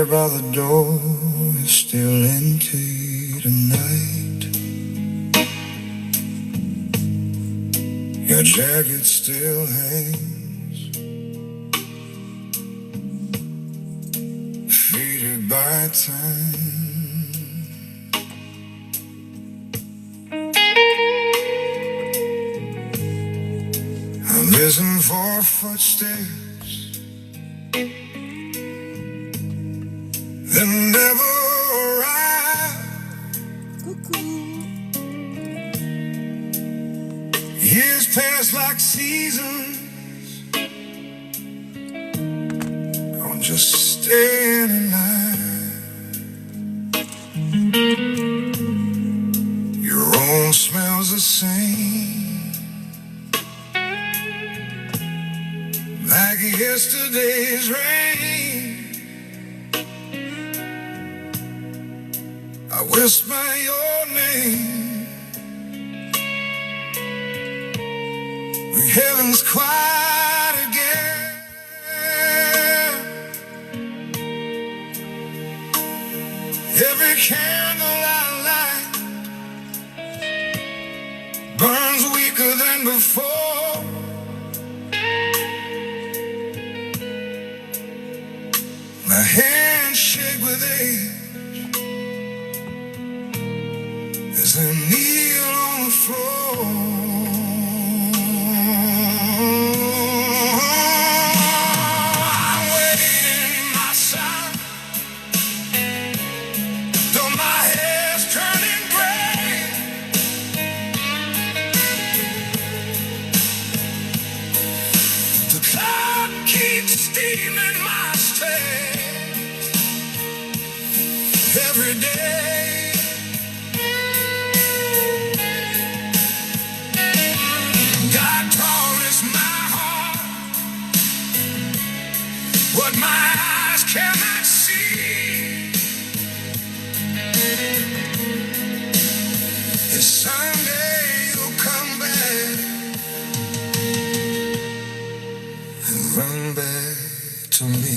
chair by the door is still empty tonight. Your jacket still hangs, faded by time. I'm listening for footsteps that never arrive. Years pass like seasons. I'm just staying alive. Your room smells the same, like yesterday's rain. I whisper your name. Heaven's quiet again. Every candle I light burns weaker than before. My hands shake with age as I kneel on the floor. Steaming my strength every day. God promised my heart what my eyes cannot see. And someday you'll come back and run back to me.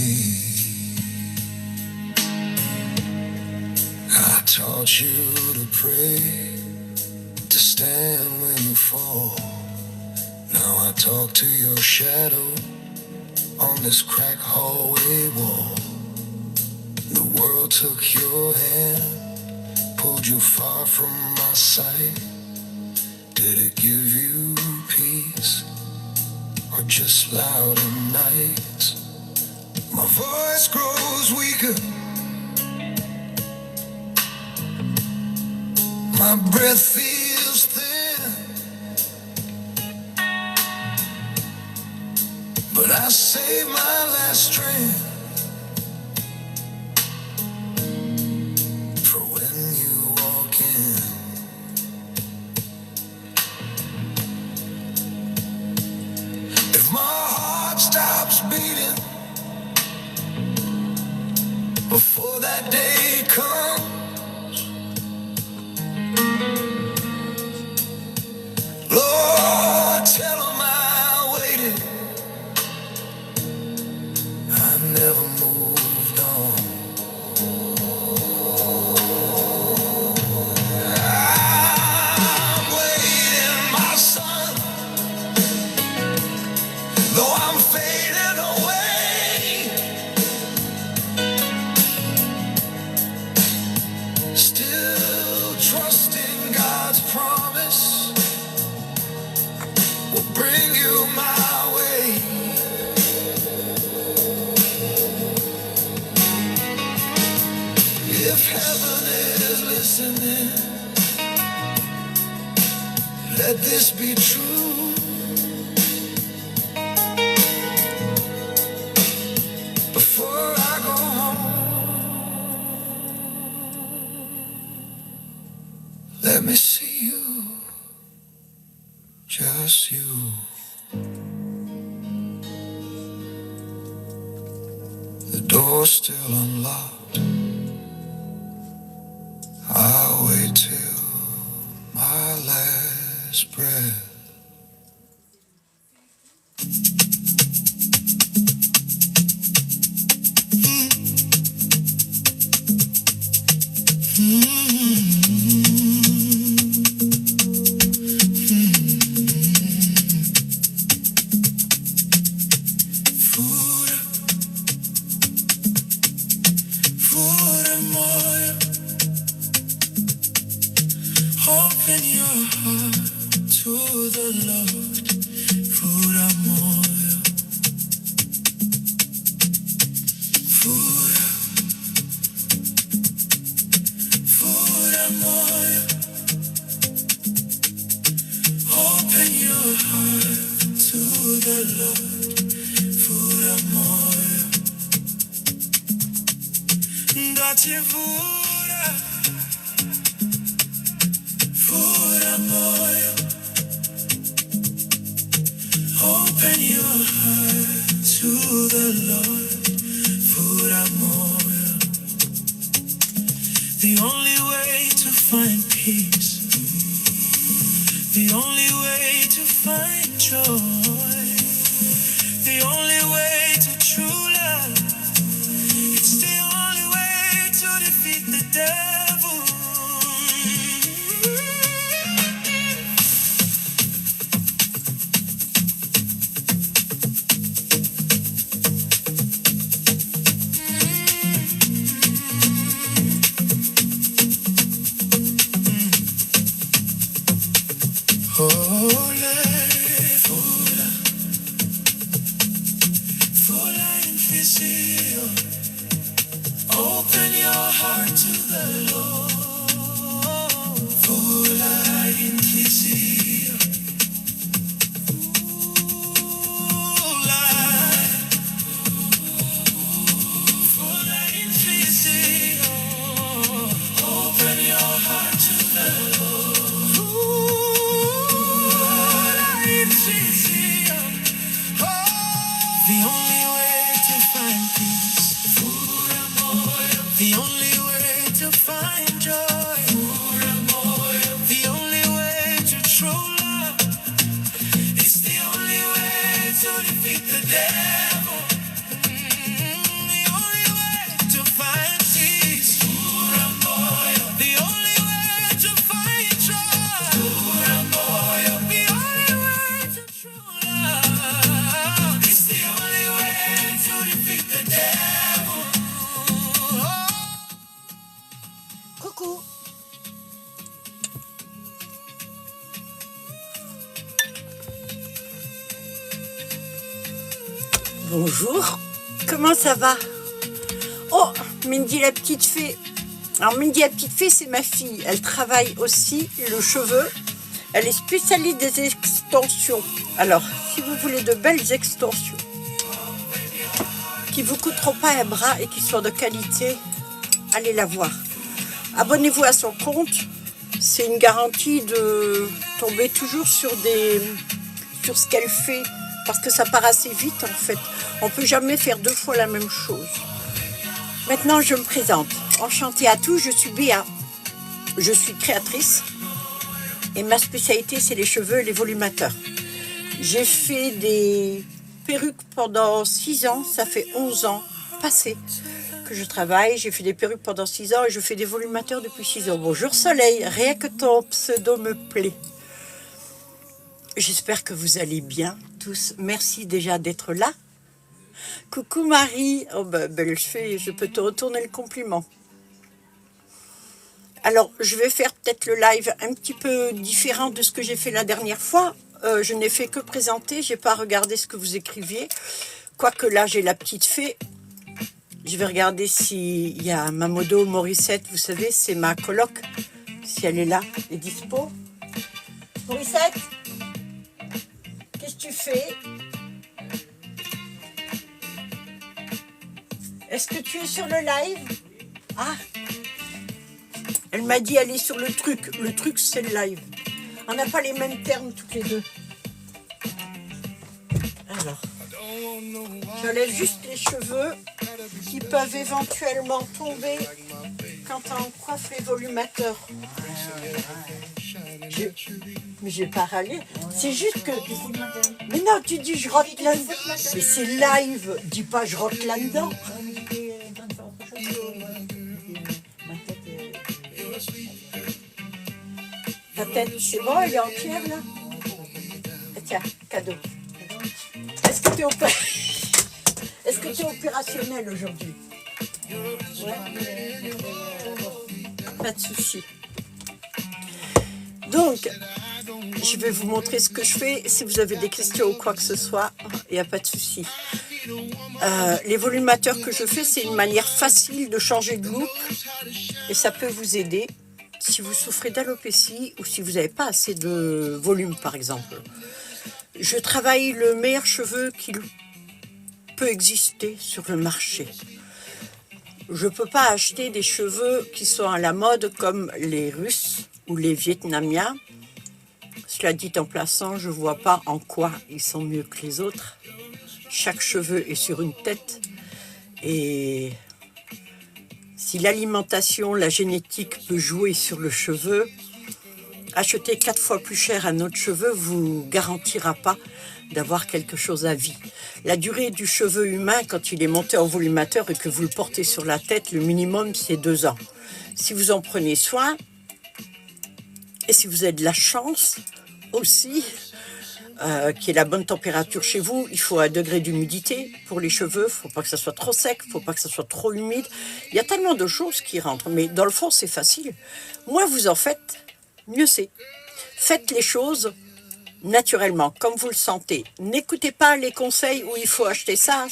I taught you to pray, to stand when you fall. Now I talk to your shadow on this cracked hallway wall. The world took your hand, pulled you far from my sight. Did it give you peace, or just louder nights? My voice grows weaker, my breath feels thin, but I save my last strength for when you walk in. If my heart stops beating before that day comes, Lord, tell them I waited. I never moved on. I'm waiting, my son, though I'm fading away. Still trusting God's promise will bring you my way. If heaven is listening, let this be true. Before I go home, let me see you, just you. The door's still unlocked. I'll wait till my last breath. the Lord. Fura moyo, fura, fura moyo. Open your heart to the Lord. Fura moyo, ngati fura, fura moyo. Open your heart to the Lord, fura moyo. The only way to find peace, the only way to find joy, the only way to true love, it's the only way to defeat the devil. Open your heart to the Lord. Fula inquisio. Fula inquisio. Open your heart to the Lord. Fula inquisio. The only way to find peace. The only way to find joy, the only way to true love, it's the only way to defeat the devil, the only way to find peace, the only way to find joy, the only way to true love, it's the only way to defeat the devil. Coucou. Bonjour. Comment ça va? Oh, Mindy la petite fée. Alors Mindy la petite fée, c'est ma fille. Elle travaille aussi le cheveu. Elle est spécialiste des extensions. Alors, si vous voulez de belles extensions qui vous coûteront pas un bras et qui soient de qualité, allez la voir. Abonnez-vous à son compte, c'est une garantie de tomber toujours sur ce qu'elle fait, parce que ça part assez vite en fait. On ne peut jamais faire deux fois la même chose. Maintenant, je me présente. Enchantée à tous, je suis Béa. Je suis créatrice et ma spécialité, c'est les cheveux et les volumateurs. J'ai fait des perruques pendant 6 ans, ça fait 11 ans passés que je travaille. J'ai fait des perruques pendant 6 ans et je fais des volumateurs depuis 6 ans. Bonjour Soleil, rien que ton pseudo me plaît. J'espère que vous allez bien tous. Merci déjà d'être là. Coucou Marie. Oh belle fée, je peux te retourner le compliment. Alors, je vais faire peut-être le live un petit peu différent de ce que j'ai fait la dernière fois. Je n'ai fait que présenter, j'ai pas regardé ce que vous écriviez. Quoique là, j'ai la petite fée. Je vais regarder s'il y a Mamodo Morissette, vous savez, c'est ma coloc. Si elle est là, elle est dispo. Morissette, qu'est-ce que tu fais? Est-ce que tu es sur le live? Ah, elle m'a dit aller sur le truc. Le truc, c'est le live. On n'a pas les mêmes termes toutes les deux. Alors, j'enlève juste les cheveux qui peuvent éventuellement tomber quand on coiffe les volumateurs. Mais j'ai pas râlé. C'est juste que... Mais non, tu dis je rote là-dedans. Mais c'est live. Dis pas je rote là-dedans. Ta tête, c'est bon, elle est entière là? Tiens, cadeau. Est-ce que tu es opérationnel aujourd'hui? Ouais. Pas de souci. Donc, Je vais vous montrer ce que je fais. Si vous avez des questions ou quoi que ce soit, il n'y a pas de souci. Les volumateurs que je fais, c'est une manière facile de changer de look et ça peut vous aider si vous souffrez d'alopécie ou si vous n'avez pas assez de volume, par exemple. Je travaille le meilleur cheveu qu'il peut exister sur le marché. Je ne peux pas acheter des cheveux qui sont à la mode comme les Russes ou les Vietnamiens. Cela dit en passant, je ne vois pas en quoi ils sont mieux que les autres. Chaque cheveu est sur une tête. Et si l'alimentation, la génétique peut jouer sur le cheveu, acheter 4 fois plus cher un autre cheveu ne vous garantira pas d'avoir quelque chose à vie. La durée du cheveu humain, quand il est monté en volumateur et que vous le portez sur la tête, le minimum, c'est 2 ans. Si vous en prenez soin, et si vous avez de la chance aussi, qui est la bonne température chez vous, il faut 1 degré d'humidité pour les cheveux, il ne faut pas que ça soit trop sec, il ne faut pas que ça soit trop humide. Il y a tellement de choses qui rentrent, mais dans le fond, c'est facile. Moins vous en faites, mieux c'est. Faites les choses naturellement, comme vous le sentez. N'écoutez pas les conseils où il faut acheter ça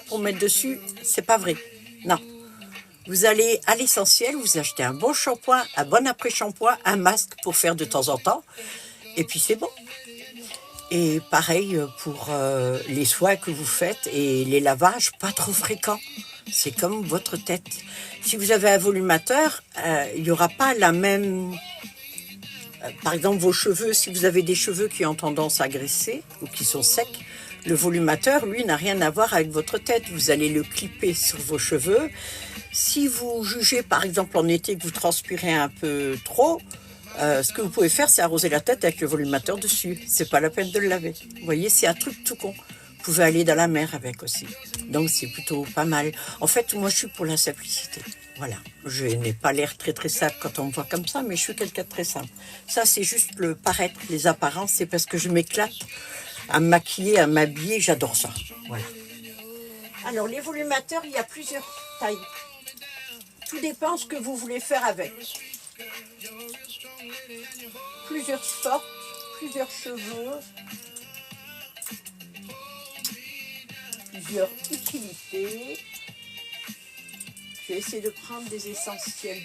pour mettre dessus. C'est pas vrai. Non. Vous allez à l'essentiel, vous achetez un bon shampoing, un bon après-shampoing, un masque pour faire de temps en temps. Et puis c'est bon. Et pareil pour les soins que vous faites et les lavages, pas trop fréquents. C'est comme votre tête. Si vous avez un volumateur, il n'y aura pas la même... Par exemple, vos cheveux, si vous avez des cheveux qui ont tendance à graisser ou qui sont secs, le volumateur, lui, n'a rien à voir avec votre tête. Vous allez le clipper sur vos cheveux. Si vous jugez, par exemple, en été que vous transpirez un peu trop, ce que vous pouvez faire, c'est arroser la tête avec le volumateur dessus. C'est pas la peine de le laver. Vous voyez, c'est un truc tout con. Vous pouvez aller dans la mer avec aussi. Donc, c'est plutôt pas mal. En fait, moi, je suis pour la simplicité. Voilà, je n'ai pas l'air très très simple quand on me voit comme ça, mais je suis quelqu'un de très simple. Ça, c'est juste le paraître, les apparences, c'est parce que je m'éclate à me maquiller, à m'habiller, j'adore ça. Voilà. Alors, les volumateurs, il y a plusieurs tailles. Tout dépend ce que vous voulez faire avec. Plusieurs sortes, plusieurs cheveux, plusieurs utilités. Je vais essayer de prendre des essentiels.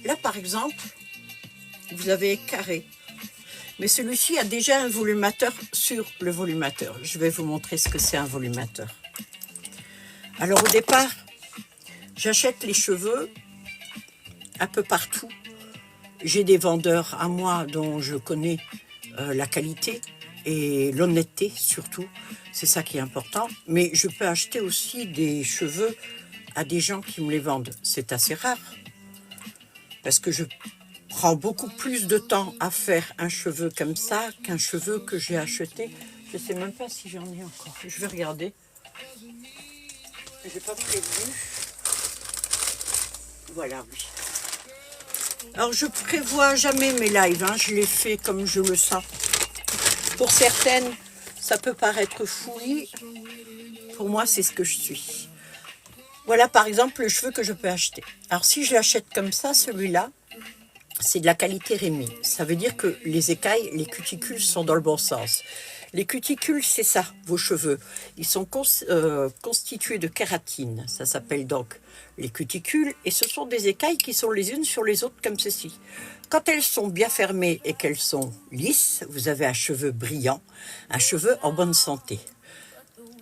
Là, par exemple, vous avez carré. Mais celui-ci a déjà un volumateur sur le volumateur. Je vais vous montrer ce que c'est un volumateur. Alors, au départ, j'achète les cheveux un peu partout. J'ai des vendeurs à moi dont je connais la qualité et l'honnêteté surtout. C'est ça qui est important. Mais je peux acheter aussi des cheveux à des gens qui me les vendent. C'est assez rare. Parce que je prends beaucoup plus de temps à faire un cheveu comme ça qu'un cheveu que j'ai acheté. Je ne sais même pas si j'en ai encore. Je vais regarder. Je n'ai pas prévu. Voilà, oui. Alors, je prévois jamais mes lives. Je les fais comme je le sens. Pour certaines, ça peut paraître fouillis. Pour moi, c'est ce que je suis. Voilà, par exemple, le cheveu que je peux acheter. Alors, si je l'achète comme ça, celui-là, c'est de la qualité Rémy. Ça veut dire que les écailles, les cuticules sont dans le bon sens. Les cuticules, c'est ça, vos cheveux. Ils sont constitués de kératine. Ça s'appelle donc les cuticules. Et ce sont des écailles qui sont les unes sur les autres comme ceci. Quand elles sont bien fermées et qu'elles sont lisses, vous avez un cheveu brillant, un cheveu en bonne santé.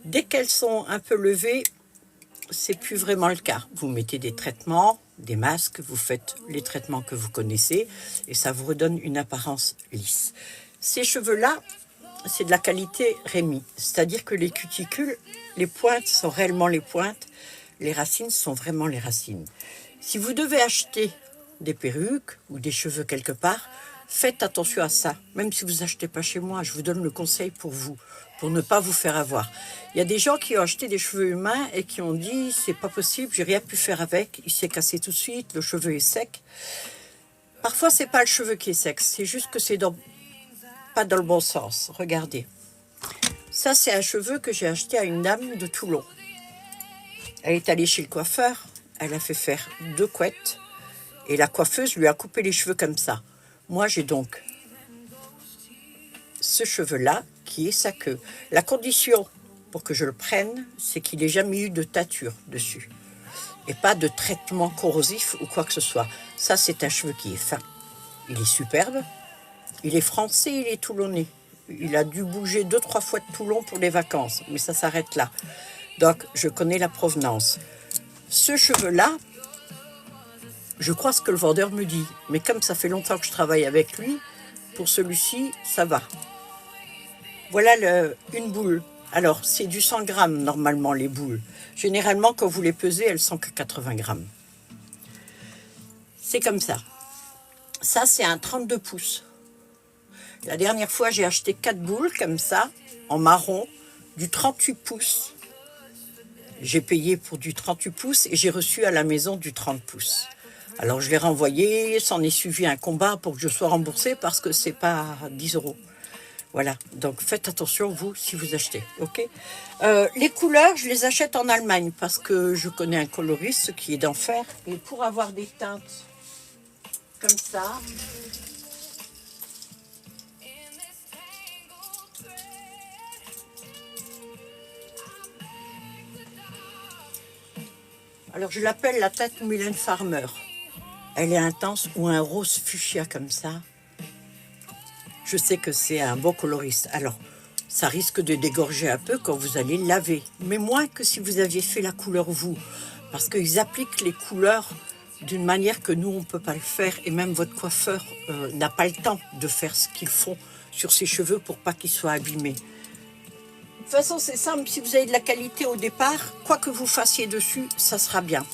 Dès qu'elles sont un peu levées, c'est plus vraiment le cas. Vous mettez des traitements, des masques, vous faites les traitements que vous connaissez et ça vous redonne une apparence lisse. Ces cheveux-là, c'est de la qualité Rémy, c'est-à-dire que les cuticules, les pointes sont réellement les pointes, les racines sont vraiment les racines. Si vous devez acheter des perruques ou des cheveux quelque part, faites attention à ça. Même si vous achetez pas chez moi, je vous donne le conseil pour vous, pour ne pas vous faire avoir. Il y a des gens qui ont acheté des cheveux humains et qui ont dit c'est pas possible, j'ai rien pu faire avec, il s'est cassé tout de suite, le cheveu est sec. Parfois c'est pas le cheveu qui est sec, c'est juste que c'est pas dans le bon sens. Regardez. Ça c'est un cheveu que j'ai acheté à une dame de Toulon. Elle est allée chez le coiffeur, elle a fait faire 2 couettes et la coiffeuse lui a coupé les cheveux comme ça. Moi, j'ai donc ce cheveu-là qui est sa queue. La condition pour que je le prenne, c'est qu'il n'ait jamais eu de tâture dessus. Et pas de traitement corrosif ou quoi que ce soit. Ça, c'est un cheveu qui est fin. Il est superbe. Il est français, il est toulonnais. Il a dû bouger 2-3 fois de Toulon pour les vacances, mais ça s'arrête là. Donc, je connais la provenance. Ce cheveu-là, je crois ce que le vendeur me dit. Mais comme ça fait longtemps que je travaille avec lui, pour celui-ci, ça va. Voilà une boule. Alors, c'est du 100 grammes normalement, les boules. Généralement, quand vous les pesez, elles sont que 80 grammes. C'est comme ça. Ça, c'est un 32 pouces. La dernière fois, j'ai acheté 4 boules comme ça, en marron, du 38 pouces. J'ai payé pour du 38 pouces et j'ai reçu à la maison du 30 pouces. Alors, je l'ai renvoyé, s'en est suivi un combat pour que je sois remboursée parce que c'est pas 10 euros. Voilà, donc faites attention, vous, si vous achetez, ok. Les couleurs, je les achète en Allemagne parce que je connais un coloriste qui est d'enfer. Et pour avoir des teintes comme ça, alors je l'appelle la teinte Mylène Farmer. Elle est intense, ou un rose fuchsia comme ça. Je sais que c'est un bon coloriste. Alors, ça risque de dégorger un peu quand vous allez laver. Mais moins que si vous aviez fait la couleur vous. Parce qu'ils appliquent les couleurs d'une manière que nous, on ne peut pas le faire. Et même votre coiffeur n'a pas le temps de faire ce qu'ils font sur ses cheveux pour pas qu'ils soient abîmés. De toute façon, c'est simple. Si vous avez de la qualité au départ, quoi que vous fassiez dessus, ça sera bien.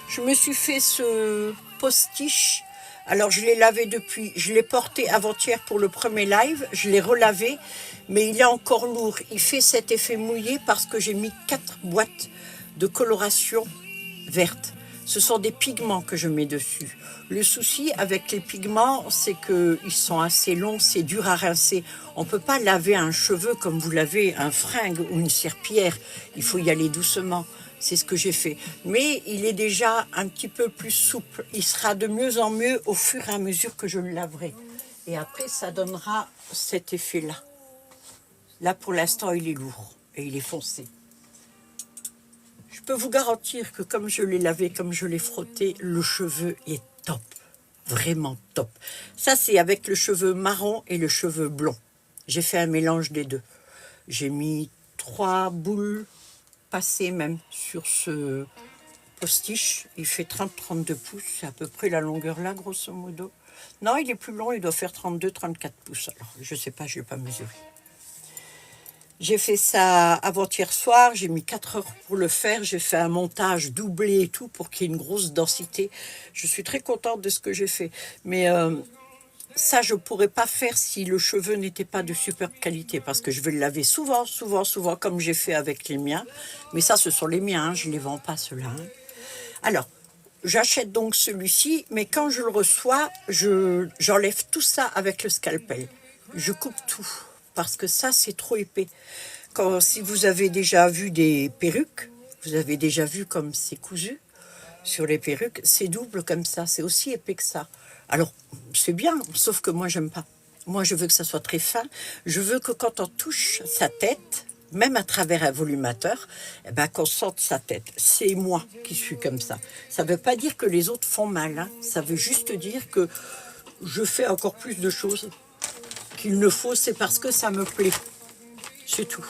Je me suis fait ce postiche. Alors, je l'ai lavé depuis, je l'ai porté avant-hier pour le premier live, je l'ai relavé, mais il est encore lourd. Il fait cet effet mouillé parce que j'ai mis 4 boîtes de coloration verte. Ce sont des pigments que je mets dessus. Le souci avec les pigments, c'est qu'ils sont assez longs, c'est dur à rincer. On ne peut pas laver un cheveu comme vous lavez un fringue ou une serpillière. Il faut y aller doucement. C'est ce que j'ai fait. Mais il est déjà un petit peu plus souple. Il sera de mieux en mieux au fur et à mesure que je le laverai. Et après, ça donnera cet effet-là. Là, pour l'instant, il est lourd et il est foncé. Je peux vous garantir que comme je l'ai lavé, comme je l'ai frotté, le cheveu est top. Vraiment top. Ça, c'est avec le cheveu marron et le cheveu blond. J'ai fait un mélange des deux. J'ai mis 3 boules passées même sur ce postiche. Il fait 30-32 pouces. C'est à peu près la longueur là, grosso modo. Non, il est plus long. Il doit faire 32-34 pouces. Alors, je ne sais pas, je ne l'ai pas mesuré. J'ai fait ça avant-hier soir, j'ai mis 4 heures pour le faire, j'ai fait un montage doublé et tout pour qu'il y ait une grosse densité. Je suis très contente de ce que j'ai fait. Mais ça, je ne pourrais pas faire si le cheveu n'était pas de superbe qualité parce que je vais le laver souvent, comme j'ai fait avec les miens. Mais ça, ce sont les miens, hein, je ne les vends pas ceux-là. Hein. Alors, j'achète donc celui-ci, mais quand je le reçois, j'enlève tout ça avec le scalpel. Je coupe tout. Parce que ça, c'est trop épais. Si vous avez déjà vu des perruques, vous avez déjà vu comme c'est cousu sur les perruques, c'est double comme ça, c'est aussi épais que ça. Alors, c'est bien, sauf que moi, j'aime pas. Moi, je veux que ça soit très fin. Je veux que quand on touche sa tête, même à travers un volumateur, eh ben, qu'on sente sa tête. C'est moi qui suis comme ça. Ça ne veut pas dire que les autres font mal. Hein. Ça veut juste dire que je fais encore plus de choses qu'il ne faut, c'est parce que ça me plaît. C'est tout.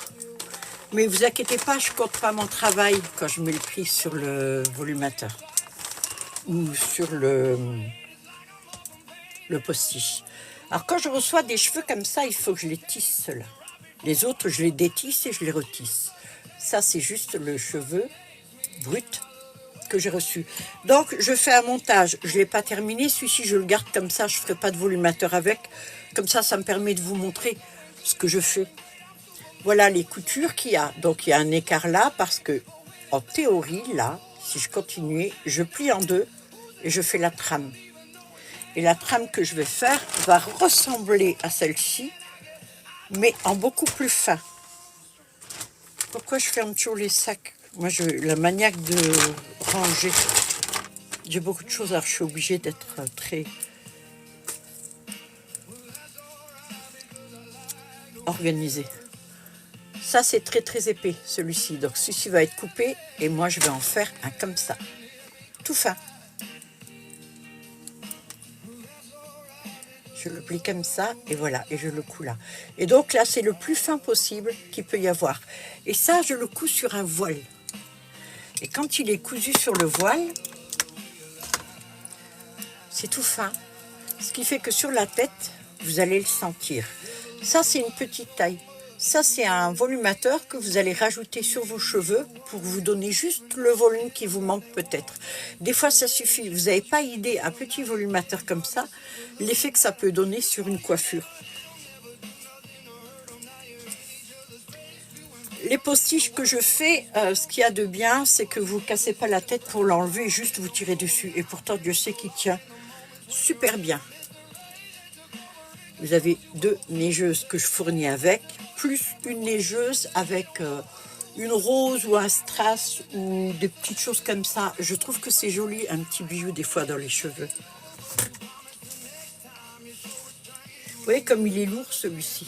Mais vous inquiétez pas, je compte pas mon travail quand je mets le prix sur le volumateur ou sur le postiche. Alors quand je reçois des cheveux comme ça, il faut que je les tisse ceux-là. Les autres, je les détisse et je les retisse. Ça, c'est juste le cheveu brut que j'ai reçu. Donc, je fais un montage. Je ne l'ai pas terminé. Celui-ci, je le garde comme ça. Je ne ferai pas de volumateur avec. Comme ça, ça me permet de vous montrer ce que je fais. Voilà les coutures qu'il y a. Donc, il y a un écart là parce que, en théorie, là, si je continuais, je plie en deux et je fais la trame. Et la trame que je vais faire va ressembler à celle-ci, mais en beaucoup plus fin. Pourquoi je ferme toujours les sacs? Moi, la maniaque de ranger. J'ai beaucoup de choses, alors je suis obligée d'être très... organisé. Ça, c'est très très épais, celui-ci. Donc, celui-ci va être coupé et moi, je vais en faire un comme ça. Tout fin. Je le plie comme ça et voilà, et je le couds là. Et donc là, c'est le plus fin possible qu'il peut y avoir. Et ça, je le couds sur un voile. Et quand il est cousu sur le voile, c'est tout fin. Ce qui fait que sur la tête, vous allez le sentir. Ça, c'est une petite taille. Ça, c'est un volumateur que vous allez rajouter sur vos cheveux pour vous donner juste le volume qui vous manque peut-être. Des fois, ça suffit. Vous n'avez pas idée, un petit volumateur comme ça, l'effet que ça peut donner sur une coiffure. Les postiches que je fais, ce qu'il y a de bien, c'est que vous ne cassez pas la tête pour l'enlever, juste vous tirez dessus. Et pourtant, Dieu sait qu'il tient super bien. Vous avez 2 neigeuses que je fournis avec, plus une neigeuse avec une rose ou un strass ou des petites choses comme ça. Je trouve que c'est joli, un petit bijou des fois dans les cheveux. Vous voyez comme il est lourd celui-ci.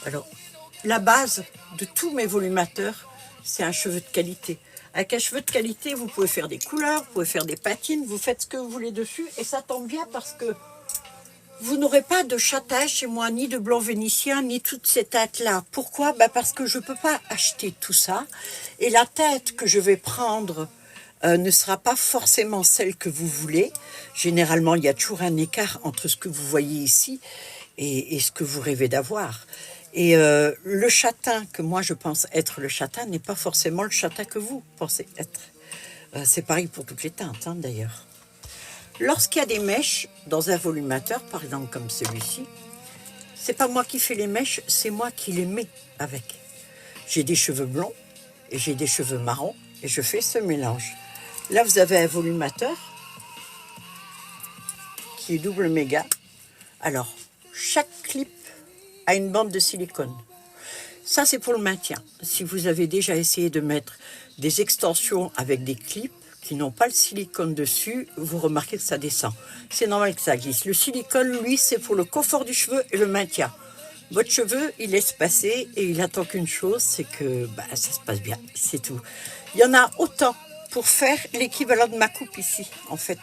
Alors, la base de tous mes volumateurs, c'est un cheveu de qualité. Avec un cheveu de qualité, vous pouvez faire des couleurs, vous pouvez faire des patines, vous faites ce que vous voulez dessus. Et ça tombe bien parce que vous n'aurez pas de châtage chez moi, ni de blanc vénitien, ni toute cette tête-là. Pourquoi? Parce que je ne peux pas acheter tout ça. Et la tête que je vais prendre ne sera pas forcément celle que vous voulez. Généralement, il y a toujours un écart entre ce que vous voyez ici et ce que vous rêvez d'avoir. Et le châtain que moi je pense être le châtain n'est pas forcément le châtain que vous pensez être. C'est pareil pour toutes les teintes d'ailleurs. Lorsqu'il y a des mèches dans un volumateur, par exemple comme celui-ci, c'est pas moi qui fais les mèches, c'est moi qui les mets avec. J'ai des cheveux blonds et j'ai des cheveux marrons et je fais ce mélange. Là vous avez un volumateur qui est double méga. Alors chaque clip à une bande de silicone. Ça, c'est pour le maintien. Si vous avez déjà essayé de mettre des extensions avec des clips qui n'ont pas le silicone dessus, vous remarquez que ça descend. C'est normal que ça glisse. Le silicone, lui, c'est pour le confort du cheveu et le maintien. Votre cheveu, il laisse passer et il attend qu'une chose, c'est que ça se passe bien, c'est tout. Il y en a autant pour faire l'équivalent de ma coupe ici, en fait.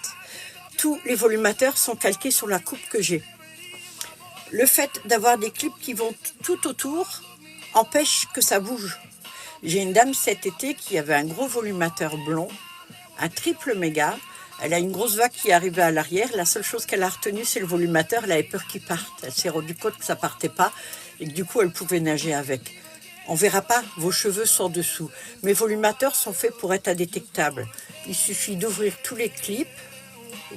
Tous les volumateurs sont calqués sur la coupe que j'ai. Le fait d'avoir des clips qui vont tout autour empêche que ça bouge. J'ai une dame cet été qui avait un gros volumateur blond, un triple méga. Elle a une grosse vague qui est arrivée à l'arrière. La seule chose qu'elle a retenue, c'est le volumateur. Elle avait peur qu'il parte. Elle s'est rendue compte que ça partait pas et que du coup, elle pouvait nager avec. On ne verra pas vos cheveux sans dessous. Mes volumateurs sont faits pour être indétectables. Il suffit d'ouvrir tous les clips.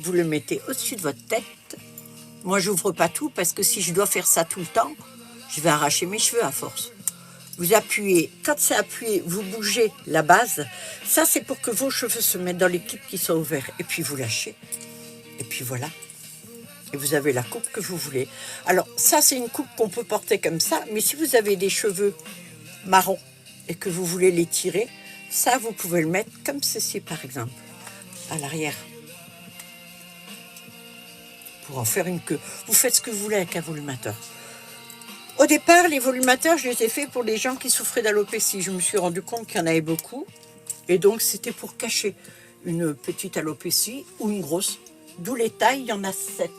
Vous le mettez au-dessus de votre tête. Moi, j'ouvre pas tout parce que si je dois faire ça tout le temps, je vais arracher mes cheveux à force. Vous appuyez, quand c'est appuyé, vous bougez la base. Ça, c'est pour que vos cheveux se mettent dans les clips qui sont ouverts. Et puis, vous lâchez. Et puis, voilà. Et vous avez la coupe que vous voulez. Alors, ça, c'est une coupe qu'on peut porter comme ça. Mais si vous avez des cheveux marrons et que vous voulez les tirer, ça, vous pouvez le mettre comme ceci, par exemple, à l'arrière. Pour en faire une queue. Vous faites ce que vous voulez avec un volumateur. Au départ, les volumateurs, je les ai faits pour les gens qui souffraient d'alopécie. Je me suis rendu compte qu'il y en avait beaucoup. Et donc, c'était pour cacher une petite alopécie ou une grosse. D'où les tailles, il y en a 7.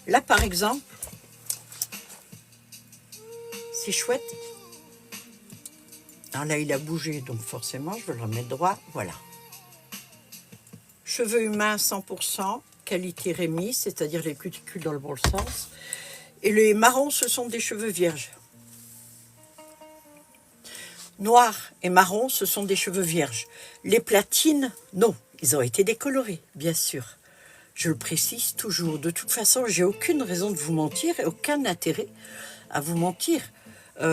Là, par exemple, c'est chouette. Alors là, il a bougé, donc forcément, je vais le remettre droit. Voilà. Cheveux humains 100%, qualité Rémi, c'est-à-dire les cuticules dans le bon sens. Et les marrons, ce sont des cheveux vierges. Noirs et marrons, ce sont des cheveux vierges. Les platines, non, ils ont été décolorés, bien sûr. Je le précise toujours. De toute façon, j'ai aucune raison de vous mentir et aucun intérêt à vous mentir.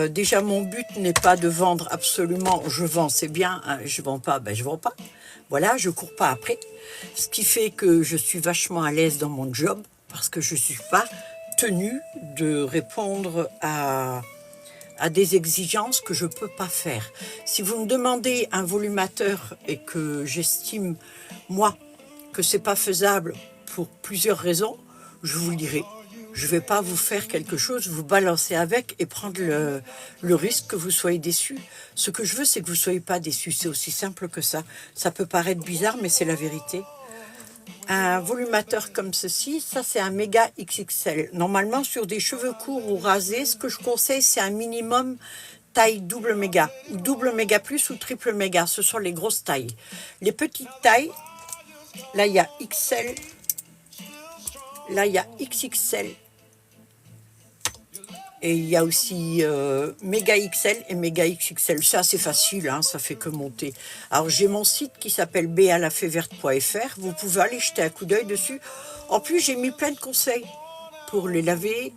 Déjà, mon but n'est pas de vendre absolument. Je vends, c'est bien. Hein, je vends pas, je vends pas. Voilà, je cours pas après. Ce qui fait que je suis vachement à l'aise dans mon job parce que je suis pas tenue de répondre à des exigences que je peux pas faire. Si vous me demandez un volumateur et que j'estime, moi, que c'est pas faisable pour plusieurs raisons, je vous le dirai. Je vais pas vous faire quelque chose, vous balancer avec et prendre le risque que vous soyez déçus. Ce que je veux, c'est que vous soyez pas déçus. C'est aussi simple que ça. Ça peut paraître bizarre, mais c'est la vérité. Un volumateur comme ceci, ça c'est un méga XXL. Normalement, sur des cheveux courts ou rasés, ce que je conseille, c'est un minimum taille double méga, ou double méga plus, ou triple méga. Ce sont les grosses tailles. Les petites tailles, là il y a XL, là il y a XXL. Et il y a aussi méga XL et méga XXL. C'est assez facile, hein, ça fait que monter. Alors j'ai mon site qui s'appelle balaféverte.fr. Vous pouvez aller jeter un coup d'œil dessus. En plus, j'ai mis plein de conseils pour les laver,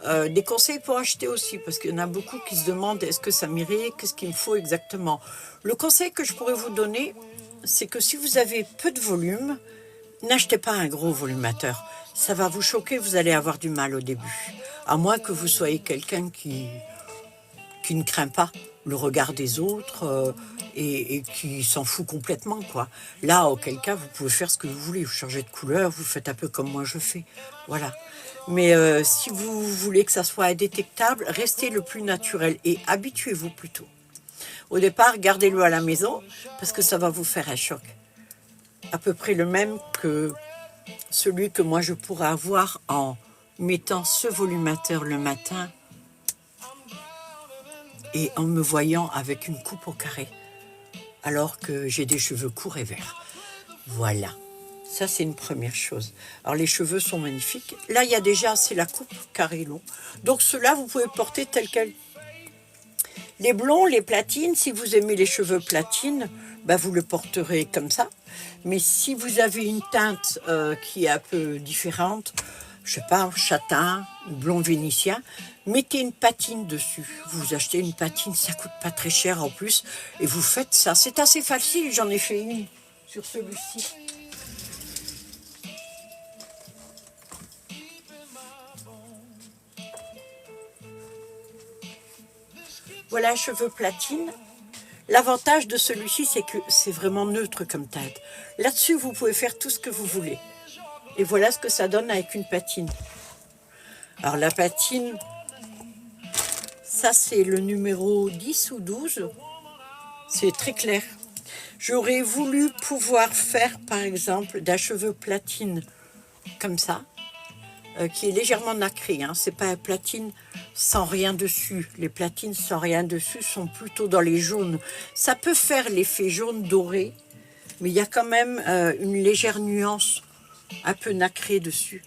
des conseils pour acheter aussi, parce qu'il y en a beaucoup qui se demandent est-ce que ça m'irait, qu'est-ce qu'il me faut exactement. Le conseil que je pourrais vous donner, c'est que si vous avez peu de volume, n'achetez pas un gros volumateur. Ça va vous choquer, vous allez avoir du mal au début. À moins que vous soyez quelqu'un qui ne craint pas le regard des autres et qui s'en fout complètement, quoi. Là, auquel cas, vous pouvez faire ce que vous voulez. Vous changez de couleur, vous faites un peu comme moi je fais. Voilà. Mais si vous voulez que ça soit indétectable, restez le plus naturel et habituez-vous plutôt. Au départ, gardez-le à la maison parce que ça va vous faire un choc. À peu près le même que celui que moi je pourrais avoir en mettant ce volumateur le matin et en me voyant avec une coupe au carré, alors que j'ai des cheveux courts et verts. Voilà, ça c'est une première chose. Alors les cheveux sont magnifiques. Là, il y a déjà, c'est la coupe carré long. Donc ceux-là, vous pouvez porter tel quel. Les blonds, les platines, si vous aimez les cheveux platines, ben vous le porterez comme ça. Mais si vous avez une teinte qui est un peu différente, je sais pas, châtain ou blond vénitien, mettez une patine dessus. Vous achetez une patine, ça coûte pas très cher en plus, et vous faites ça. C'est assez facile, j'en ai fait une sur celui-ci. Voilà un cheveu platine. L'avantage de celui-ci, c'est que c'est vraiment neutre comme teinte. Là-dessus, vous pouvez faire tout ce que vous voulez. Et voilà ce que ça donne avec une patine. Alors la patine, ça c'est le numéro 10 ou 12. C'est très clair. J'aurais voulu pouvoir faire par exemple d'un cheveu platine comme ça, qui est légèrement nacré. Hein. C'est pas un platine sans rien dessus. Les platines sans rien dessus sont plutôt dans les jaunes. Ça peut faire l'effet jaune doré, mais il y a quand même une légère nuance un peu nacrée dessus,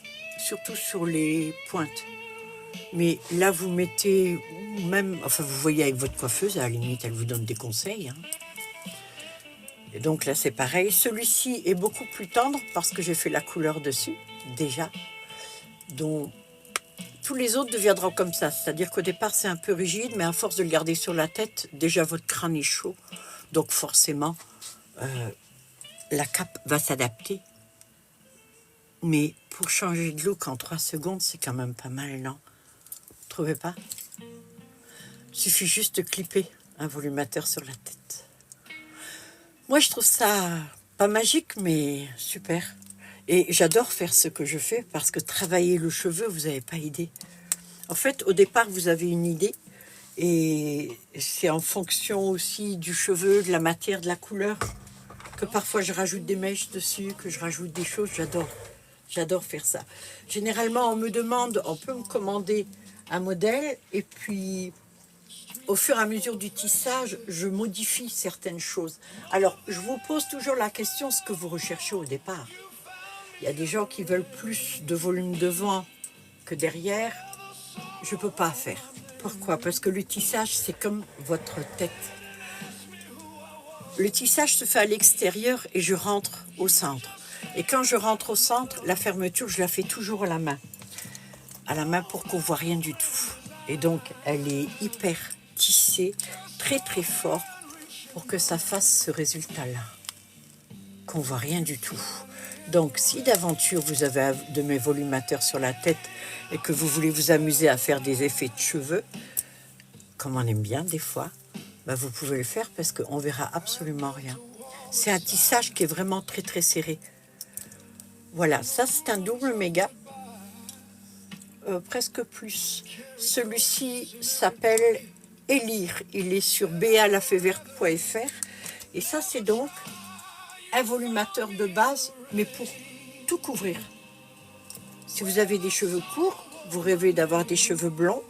surtout sur les pointes. Mais là, vous mettez même, enfin, vous voyez avec votre coiffeuse, à la limite, elle vous donne des conseils. Hein. Et donc là, c'est pareil. Celui-ci est beaucoup plus tendre parce que j'ai fait la couleur dessus, déjà. Donc, tous les autres deviendront comme ça. C'est-à-dire qu'au départ, c'est un peu rigide, mais à force de le garder sur la tête, déjà, votre crâne est chaud. Donc, forcément, la cape va s'adapter. Mais pour changer de look en 3 secondes, c'est quand même pas mal, non? Vous trouvez pas? Il suffit juste de clipper un volumateur sur la tête. Moi, je trouve ça pas magique, mais super. Et j'adore faire ce que je fais parce que travailler le cheveu, vous n'avez pas idée. En fait, au départ, vous avez une idée et c'est en fonction aussi du cheveu, de la matière, de la couleur que parfois je rajoute des mèches dessus, que je rajoute des choses. J'adore faire ça. Généralement, on me demande, on peut me commander un modèle et puis au fur et à mesure du tissage, je modifie certaines choses. Alors, je vous pose toujours la question, ce que vous recherchez au départ. Il y a des gens qui veulent plus de volume devant que derrière. Je ne peux pas faire. Pourquoi? Parce que le tissage, c'est comme votre tête. Le tissage se fait à l'extérieur et je rentre au centre. Et quand je rentre au centre, la fermeture, je la fais toujours à la main. À la main pour qu'on ne voit rien du tout. Et donc, elle est hyper tissée, très très fort, pour que ça fasse ce résultat-là. Qu'on ne voit rien du tout. Donc, si d'aventure vous avez de mes volumateurs sur la tête et que vous voulez vous amuser à faire des effets de cheveux, comme on aime bien des fois, ben vous pouvez le faire parce qu'on verra absolument rien. C'est un tissage qui est vraiment très très serré. Voilà, ça c'est un double méga, presque plus. Celui-ci s'appelle Élire, il est sur balafeverte.fr et ça c'est donc un volumateur de base, mais pour tout couvrir. Si vous avez des cheveux courts, vous rêvez d'avoir des cheveux blonds,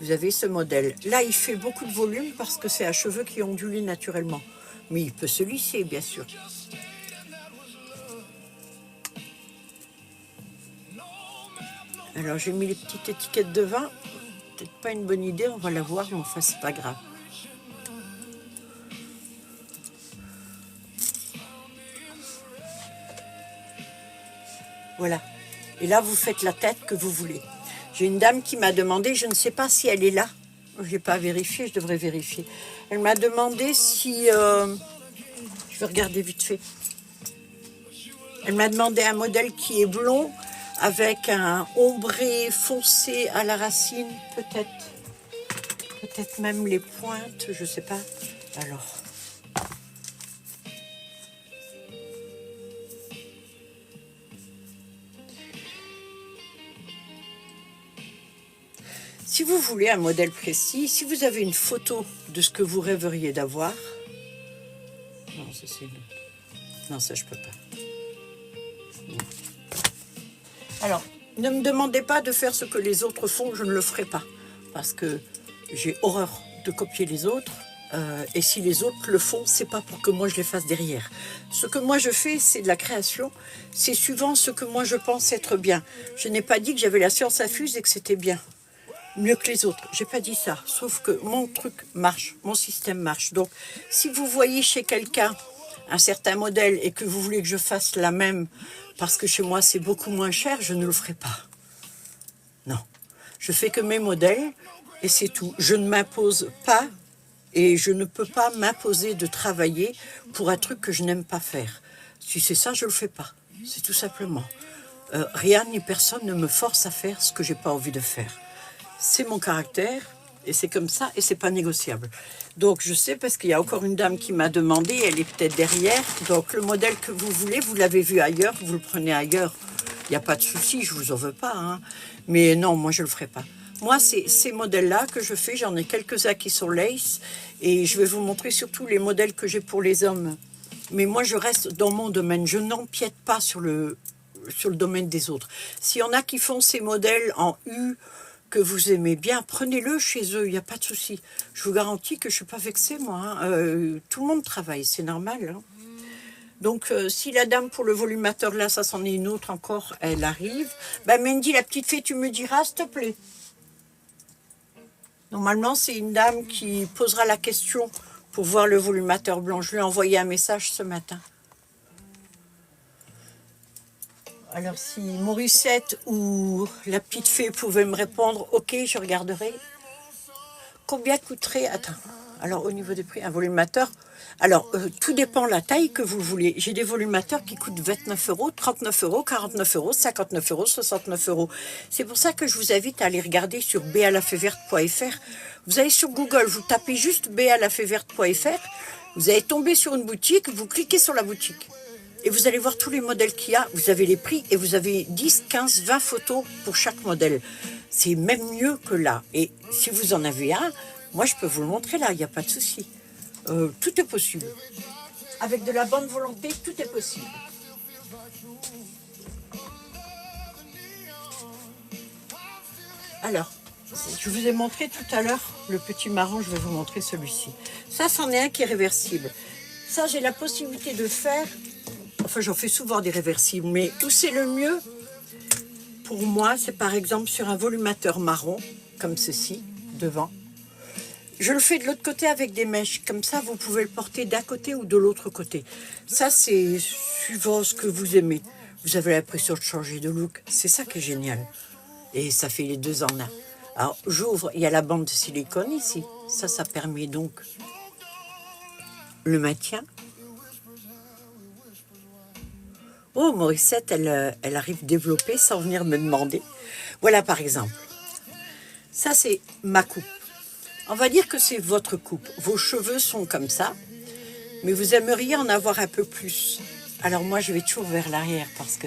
vous avez ce modèle. Là, il fait beaucoup de volume parce que c'est un cheveu qui ondule naturellement. Mais il peut se lisser, bien sûr. Alors, j'ai mis les petites étiquettes de vin. Peut-être pas une bonne idée, on va la voir, mais enfin, c'est pas grave. Voilà. Et là, vous faites la tête que vous voulez. J'ai une dame qui m'a demandé, je ne sais pas si elle est là. Je n'ai pas vérifié, je devrais vérifier. Elle m'a demandé si... je vais regarder vite fait. Elle m'a demandé un modèle qui est blond, avec un ombré foncé à la racine, peut-être. Peut-être même les pointes, je ne sais pas. Alors... Si vous voulez un modèle précis, si vous avez une photo de ce que vous rêveriez d'avoir... Non, ça c'est... Non, ça je peux pas. Non. Alors, ne me demandez pas de faire ce que les autres font, je ne le ferai pas. Parce que j'ai horreur de copier les autres. Et si les autres le font, c'est pas pour que moi je les fasse derrière. Ce que moi je fais, c'est de la création. C'est suivant ce que moi je pense être bien. Je n'ai pas dit que j'avais la science infuse et que c'était bien. Mieux que les autres, j'ai pas dit ça, sauf que mon truc marche, mon système marche. Donc, si vous voyez chez quelqu'un un certain modèle et que vous voulez que je fasse la même, parce que chez moi c'est beaucoup moins cher, je ne le ferai pas. Non, je fais que mes modèles et c'est tout. Je ne m'impose pas et je ne peux pas m'imposer de travailler pour un truc que je n'aime pas faire. Si c'est ça, je le fais pas. C'est tout simplement. Rien ni personne ne me force à faire ce que j'ai pas envie de faire. C'est mon caractère et c'est comme ça et c'est pas négociable. Donc je sais parce qu'il y a encore une dame qui m'a demandé, elle est peut-être derrière. Donc le modèle que vous voulez, vous l'avez vu ailleurs, vous le prenez ailleurs. Il n'y a pas de souci, je vous en veux pas. Hein. Mais non, moi je le ferai pas. Moi c'est ces modèles-là que je fais, j'en ai quelques-uns qui sont lace et je vais vous montrer surtout les modèles que j'ai pour les hommes. Mais moi je reste dans mon domaine, je n'empiète pas sur le domaine des autres. S'il y en a qui font ces modèles en U, que vous aimez bien, prenez-le chez eux, il n'y a pas de souci. Je vous garantis que je ne suis pas vexée, moi. Hein. Tout le monde travaille, c'est normal. Hein. Donc, si la dame pour le volumateur, là, ça c'en est une autre encore, elle arrive. Ben, Mandy, la petite fille, tu me diras, s'il te plaît. Normalement, c'est une dame qui posera la question pour voir le volumateur blanc. Je lui ai envoyé un message ce matin. Alors, si Morissette ou la petite fée pouvaient me répondre, ok, je regarderai. Combien coûterait... Attends, alors au niveau des prix, un volumateur... Alors, tout dépend de la taille que vous voulez. J'ai des volumateurs qui coûtent 29 €, 39 €, 49 €, 59 €, 69 €. C'est pour ça que je vous invite à aller regarder sur balafeverte.fr. Vous allez sur Google, vous tapez juste balafeverte.fr, vous allez tomber sur une boutique, vous cliquez sur la boutique. Et vous allez voir tous les modèles qu'il y a, vous avez les prix et vous avez 10, 15, 20 photos pour chaque modèle. C'est même mieux que là. Et si vous en avez un, moi je peux vous le montrer là, il n'y a pas de souci. Tout est possible. Avec de la bonne volonté, tout est possible. Alors, je vous ai montré tout à l'heure le petit marron, je vais vous montrer celui-ci. Ça, c'en est un qui est réversible. Ça, j'ai la possibilité de faire... Enfin, j'en fais souvent des réversibles, mais où c'est le mieux pour moi, c'est par exemple sur un volumateur marron, comme ceci, devant. Je le fais de l'autre côté avec des mèches, comme ça vous pouvez le porter d'un côté ou de l'autre côté. Ça, c'est suivant ce que vous aimez. Vous avez l'impression de changer de look, c'est ça qui est génial. Et ça fait les deux en un. Alors, j'ouvre, il y a la bande de silicone ici. Ça permet donc le maintien. Oh, Morissette, elle arrive développée sans venir me demander. Voilà, par exemple. Ça, c'est ma coupe. On va dire que c'est votre coupe. Vos cheveux sont comme ça, mais vous aimeriez en avoir un peu plus. Alors moi, je vais toujours vers l'arrière parce que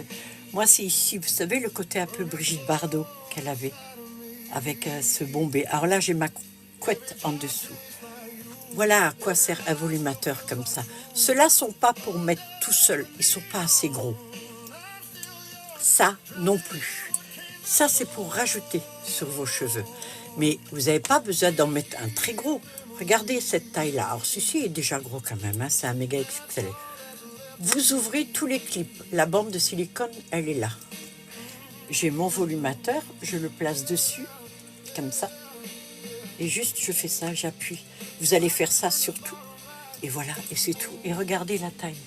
Moi, c'est ici, vous savez, le côté un peu Brigitte Bardot qu'elle avait, avec ce bombé. Alors là, j'ai ma couette en dessous. Voilà à quoi sert un volumateur comme ça. Ceux-là sont pas pour mettre tout seul, ils sont pas assez gros. Ça non plus. Ça, c'est pour rajouter sur vos cheveux. Mais vous n'avez pas besoin d'en mettre un très gros. Regardez cette taille-là. Alors, ceci est déjà gros quand même, hein, c'est un méga XXL. Vous ouvrez tous les clips. La bande de silicone, elle est là. J'ai mon volumateur, je le place dessus, comme ça. Et juste, je fais ça, j'appuie. Vous allez faire ça surtout. Et voilà, et c'est tout. Et regardez la taille.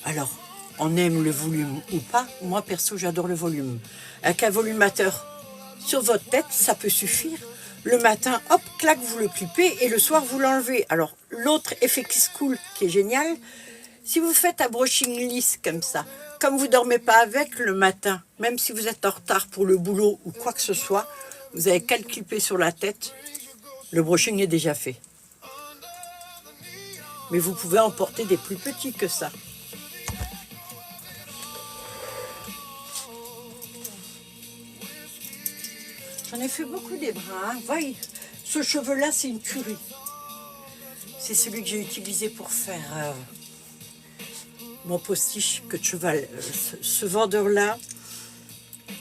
Alors, on aime le volume ou pas. Moi, perso, j'adore le volume. Avec un volumateur sur votre tête, ça peut suffire. Le matin, hop, clac, vous le clipez et le soir, vous l'enlevez. Alors, l'autre effet qui se coule, qui est génial, si vous faites un brushing lisse comme ça, comme vous ne dormez pas avec le matin, même si vous êtes en retard pour le boulot ou quoi que ce soit, vous avez qu'à le clipper sur la tête, le brushing est déjà fait. Mais vous pouvez en porter des plus petits que ça. J'en ai fait beaucoup des bruns. Hein. Voyez, ce cheveu-là, c'est une tuerie. C'est celui que j'ai utilisé pour faire mon postiche que de cheval. Ce vendeur-là,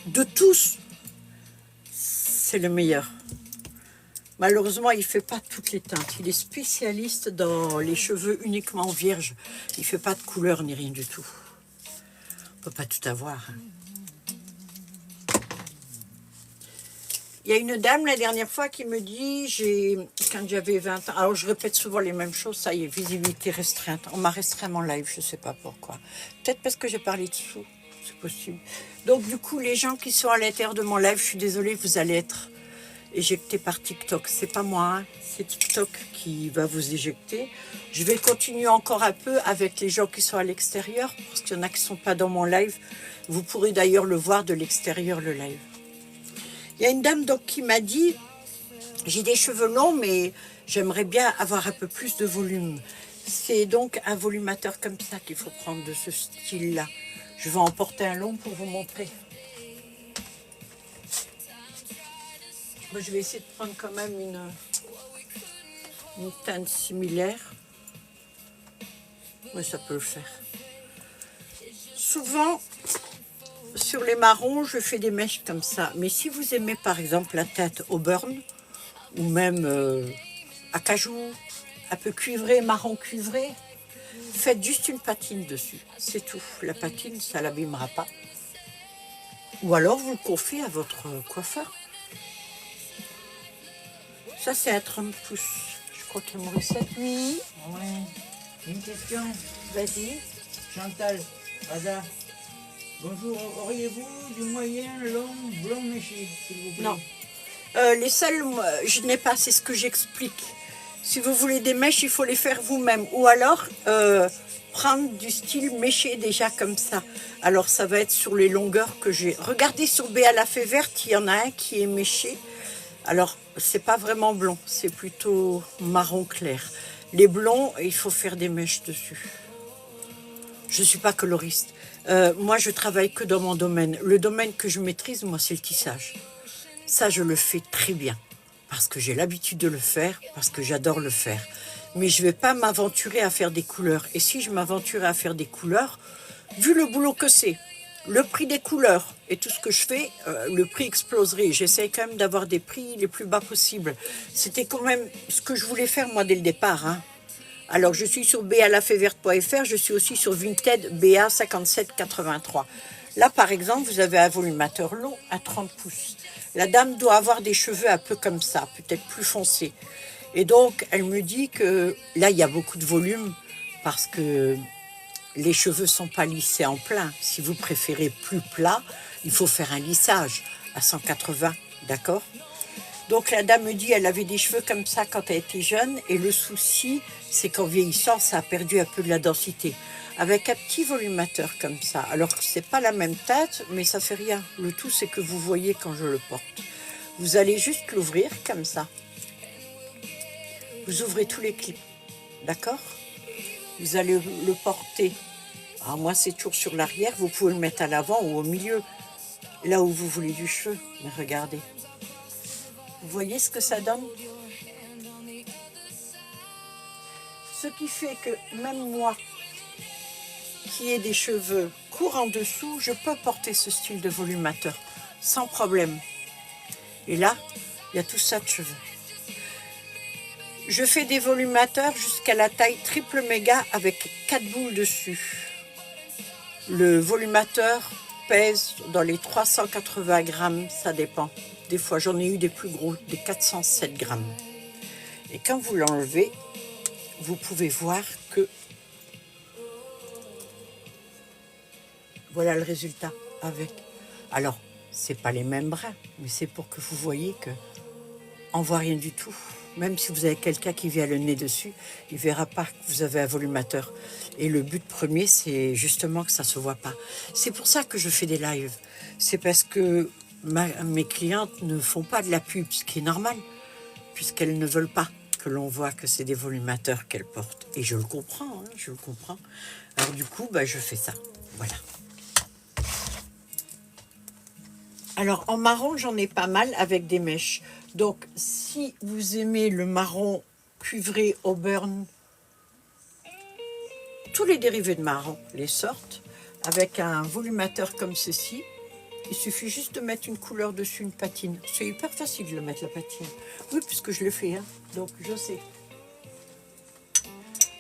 de tous, c'est le meilleur. Malheureusement, il ne fait pas toutes les teintes. Il est spécialiste dans les cheveux uniquement vierges. Il ne fait pas de couleur ni rien du tout. On ne peut pas tout avoir. Hein. Il y a une dame la dernière fois qui me dit, quand j'avais 20 ans, alors je répète souvent les mêmes choses, ça y est, visibilité restreinte. On m'a restreint mon live, je ne sais pas pourquoi. Peut-être parce que j'ai parlé dessous, c'est possible. Donc du coup, les gens qui sont à l'intérieur de mon live, je suis désolée, vous allez être éjectés par TikTok. C'est pas moi, hein, c'est TikTok qui va vous éjecter. Je vais continuer encore un peu avec les gens qui sont à l'extérieur, parce qu'il y en a qui ne sont pas dans mon live. Vous pourrez d'ailleurs le voir de l'extérieur, le live. Il y a une dame donc qui m'a dit, j'ai des cheveux longs, mais j'aimerais bien avoir un peu plus de volume. C'est donc un volumateur comme ça qu'il faut prendre, de ce style-là. Je vais en porter un long pour vous montrer. Moi, je vais essayer de prendre quand même une teinte similaire. Oui, ça peut le faire. Souvent, sur les marrons, je fais des mèches comme ça. Mais si vous aimez par exemple la teinte au burn, ou même à cajou, un peu cuivré, marron cuivré, faites juste une patine dessus. C'est tout. La patine, ça ne l'abîmera pas. Ou alors vous le confiez à votre coiffeur. Ça, c'est un 30 pouces. Je crois qu'il me reste 7. Oui. Ouais. Une question. Vas-y. Chantal, hasard. Bonjour, auriez-vous du moyen, long, blond méché, s'il vous plaît? Non. Les seuls, je n'ai pas, c'est ce que j'explique. Si vous voulez des mèches, il faut les faire vous-même. Ou alors, prendre du style méché déjà comme ça. Alors, ça va être sur les longueurs que j'ai. Regardez sur Béa la fée verte, il y en a un qui est méché. Alors, c'est pas vraiment blond, c'est plutôt marron clair. Les blonds, il faut faire des mèches dessus. Je ne suis pas coloriste. Moi, je travaille que dans mon domaine. Le domaine que je maîtrise, moi, c'est le tissage. Ça, je le fais très bien. Parce que j'ai l'habitude de le faire, parce que j'adore le faire. Mais je ne vais pas m'aventurer à faire des couleurs. Et si je m'aventurais à faire des couleurs, vu le boulot que c'est, le prix des couleurs et tout ce que je fais, le prix exploserait. J'essaie quand même d'avoir des prix les plus bas possibles. C'était quand même ce que je voulais faire, moi, dès le départ, hein. Alors, je suis sur balaféverte.fr, je suis aussi sur Vinted BA5783. Là, par exemple, vous avez un volumateur long à 30 pouces. La dame doit avoir des cheveux un peu comme ça, peut-être plus foncés. Et donc, elle me dit que là, il y a beaucoup de volume parce que les cheveux ne sont pas lissés en plein. Si vous préférez plus plat, il faut faire un lissage à 180, d'accord ? Donc la dame me dit elle avait des cheveux comme ça quand elle était jeune et le souci c'est qu'en vieillissant ça a perdu un peu de la densité. Avec un petit volumateur comme ça, alors que c'est pas la même teinte mais ça fait rien. Le tout c'est que vous voyez quand je le porte. Vous allez juste l'ouvrir comme ça. Vous ouvrez tous les clips, d'accord ? Vous allez le porter Alors moi, c'est toujours sur l'arrière. Vous pouvez le mettre à l'avant ou au milieu, là où vous voulez du cheveu. Mais regardez. Vous voyez ce que ça donne? Ce qui fait que même moi, qui ai des cheveux courts en dessous, je peux porter ce style de volumateur sans problème. Et là, il y a tout ça de cheveux. Je fais des volumateurs jusqu'à la taille triple méga avec 4 boules dessus. Le volumateur pèse dans les 380 grammes, ça dépend. Des fois, j'en ai eu des plus gros, des 407 grammes. Et quand vous l'enlevez, vous pouvez voir que voilà le résultat avec. Alors, c'est pas les mêmes brins, mais c'est pour que vous voyez que on voit rien du tout. Même si vous avez quelqu'un qui vient le nez dessus, il ne verra pas que vous avez un volumateur. Et le but premier, c'est justement que ça ne se voit pas. C'est pour ça que je fais des lives. C'est parce que mes clientes ne font pas de la pub, ce qui est normal, puisqu'elles ne veulent pas que l'on voit que c'est des volumateurs qu'elles portent. Et je le comprends, hein, je le comprends. Alors du coup, je fais ça. Voilà. Alors en marron, j'en ai pas mal avec des mèches. Donc si vous aimez le marron cuivré au burn, tous les dérivés de marron, les sortes, avec un volumateur comme ceci, il suffit juste de mettre une couleur dessus, une patine. C'est hyper facile de le mettre la patine. Oui, puisque je le fais, hein, donc je sais.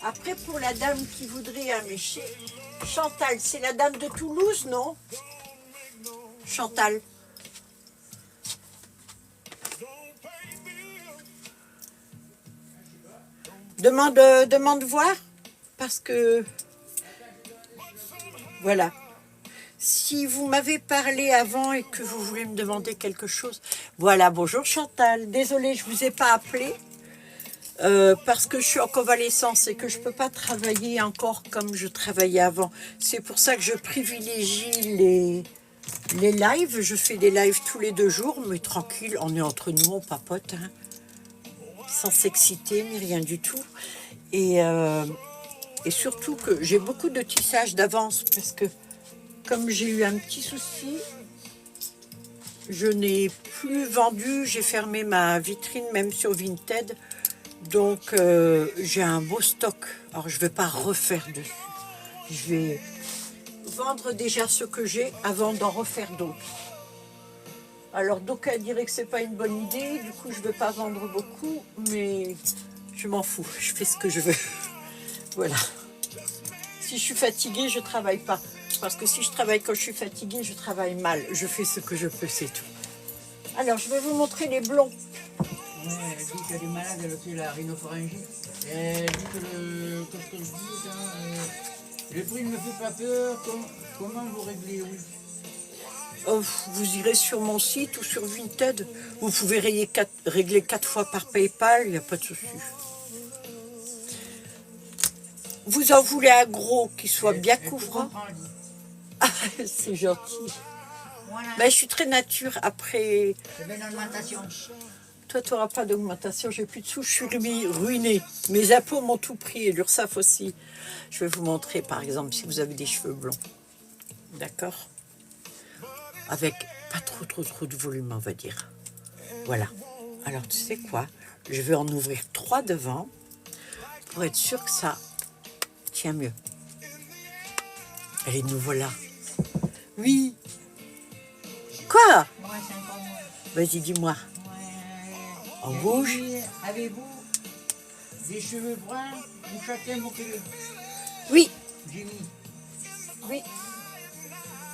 Après, pour la dame qui voudrait un méché, Chantal, c'est la dame de Toulouse, non? Chantal. Demande voir, parce que, voilà. Si vous m'avez parlé avant et que vous voulez me demander quelque chose, voilà, bonjour Chantal. Désolée, je ne vous ai pas appelé parce que je suis en convalescence et que je ne peux pas travailler encore comme je travaillais avant. C'est pour ça que je privilégie les lives. Je fais des lives tous les 2 jours, mais tranquille, on est entre nous, on papote, hein, sans s'exciter ni rien du tout. Et surtout que j'ai beaucoup de tissage d'avance parce que comme j'ai eu un petit souci, je n'ai plus vendu, j'ai fermé ma vitrine même sur Vinted, donc j'ai un beau stock. Alors je ne vais pas refaire dessus, je vais vendre déjà ce que j'ai avant d'en refaire d'autres. Alors d'aucuns diraient que c'est pas une bonne idée, du coup je ne vais pas vendre beaucoup, mais je m'en fous, je fais ce que je veux. Voilà. Si je suis fatiguée, je ne travaille pas. Parce que si je travaille quand je suis fatiguée, je travaille mal. Je fais ce que je peux, c'est tout. Alors, je vais vous montrer les blonds. Elle dit qu'elle est malade, elle a fait la rhinopharyngite. Elle dit que qu'est-ce qu'elle dit, le prix ne me fait pas peur. Comment vous réglez, oui? Oh, vous irez sur mon site ou sur Vinted. Vous pouvez régler 4 fois par PayPal, il n'y a pas de souci. Vous en voulez un gros qui soit bien couvrant? Ah, c'est gentil. Voilà. Je suis très nature après. C'est une augmentation. Toi, tu n'auras pas d'augmentation, j'ai plus de sous, je suis ruinée. Mes impôts m'ont tout pris et l'URSSAF aussi. Je vais vous montrer, par exemple, si vous avez des cheveux blonds. D'accord? Avec pas trop de volume, on va dire. Voilà. Alors, tu sais quoi? Je vais en ouvrir 3 devant pour être sûr que ça tient mieux. Allez, nous voilà. Oui. Quoi? Moi, 5 ans. Vas-y, dis-moi. En rouge. Avez-vous des cheveux bruns ou châtains bouclés? Oui. J'ai mis. Oui.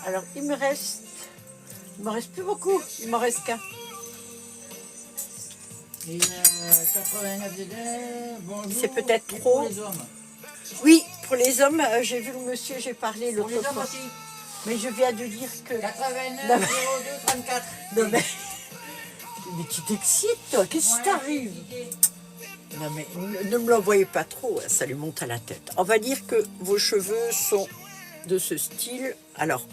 Alors, il me reste plus beaucoup. Il m'en reste qu'un. Et 89 dedans. Bonjour. C'est peut-être Et trop. pour les hommes. Oui, pour les hommes, j'ai vu le monsieur, j'ai parlé Pour les l'autre hommes fois. aussi. Mais je viens de dire que... 89 Non, 02 34. Non, mais tu t'excites, toi. Qu'est-ce qui t'arrive? Non, mais ne me l'envoyez pas trop, hein, ça lui monte à la tête. On va dire que vos cheveux sont de ce style. Alors,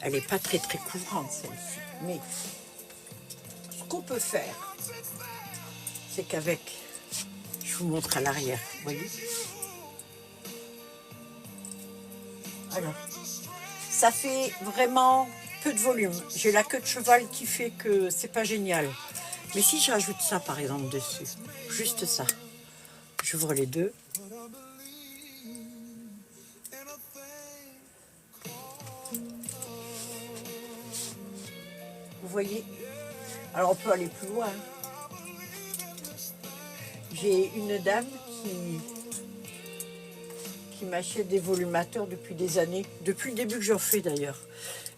elle n'est pas très couvrante, celle-ci. Mais ce qu'on peut faire, c'est qu'avec... Je vous montre à l'arrière, vous voyez? Alors, ça fait vraiment peu de volume. J'ai la queue de cheval qui fait que c'est pas génial. Mais si je rajoute ça par exemple dessus, juste ça, j'ouvre les deux. Vous voyez? Alors on peut aller plus loin. J'ai une dame qui m'achète des volumateurs depuis des années, depuis le début que j'en fais d'ailleurs.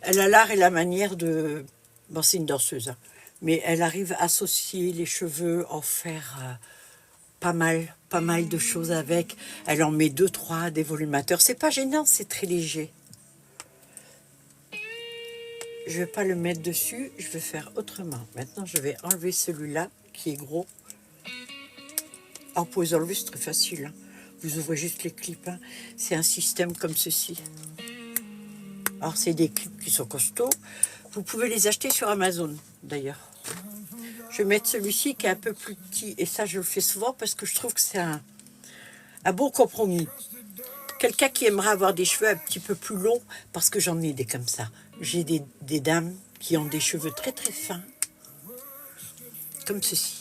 Elle a l'art et la manière de... Bon, c'est une danseuse, hein, mais elle arrive à associer les cheveux, en faire pas mal de choses avec. Elle en met 2-3 des volumateurs. C'est pas gênant, c'est très léger. Je vais pas le mettre dessus, je vais faire autrement. Maintenant, je vais enlever celui-là qui est gros. Alors, pour les enlever, c'est très facile, hein. Vous ouvrez juste les clips, hein. C'est un système comme ceci. Alors, c'est des clips qui sont costauds. Vous pouvez les acheter sur Amazon, d'ailleurs. Je vais mettre celui-ci qui est un peu plus petit. Et ça, je le fais souvent parce que je trouve que c'est un bon compromis. Quelqu'un qui aimerait avoir des cheveux un petit peu plus longs, parce que j'en ai des comme ça. J'ai des dames qui ont des cheveux très très fins, comme ceci.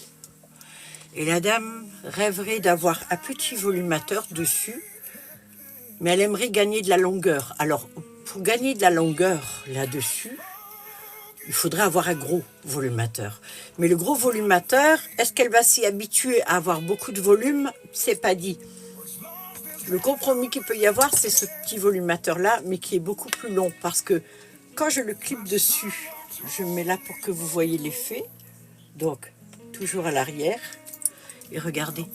Et la dame rêverait d'avoir un petit volumateur dessus, mais elle aimerait gagner de la longueur. Alors, pour gagner de la longueur là-dessus, il faudrait avoir un gros volumateur. Mais le gros volumateur, est-ce qu'elle va s'y habituer à avoir beaucoup de volume? C'est pas dit. Le compromis qu'il peut y avoir, c'est ce petit volumateur-là, mais qui est beaucoup plus long. Parce que quand je le clip dessus, je me mets là pour que vous voyez l'effet. Donc, toujours à l'arrière. Et regardez.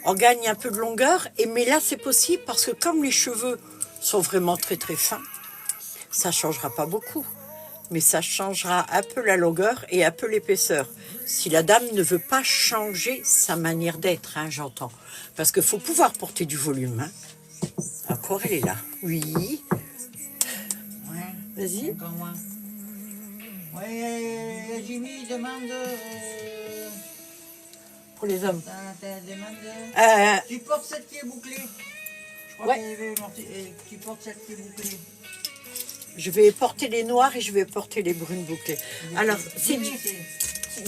On gagne un peu de longueur. Mais là, c'est possible parce que comme les cheveux sont vraiment très très fins, ça ne changera pas beaucoup. Mais ça changera un peu la longueur et un peu l'épaisseur. Si la dame ne veut pas changer sa manière d'être, hein, j'entends. Parce qu'il faut pouvoir porter du volume. Hein. Encore, elle est là. Oui. Ouais. Vas-y. Encore moins. Ouais, Jimmy demande... Pour les hommes. demande... Tu portes celle qui est bouclée. Je crois Ouais. tu portes celle qui est bouclée. Je vais porter les noirs et je vais porter les brunes bouclées. Alors, c'est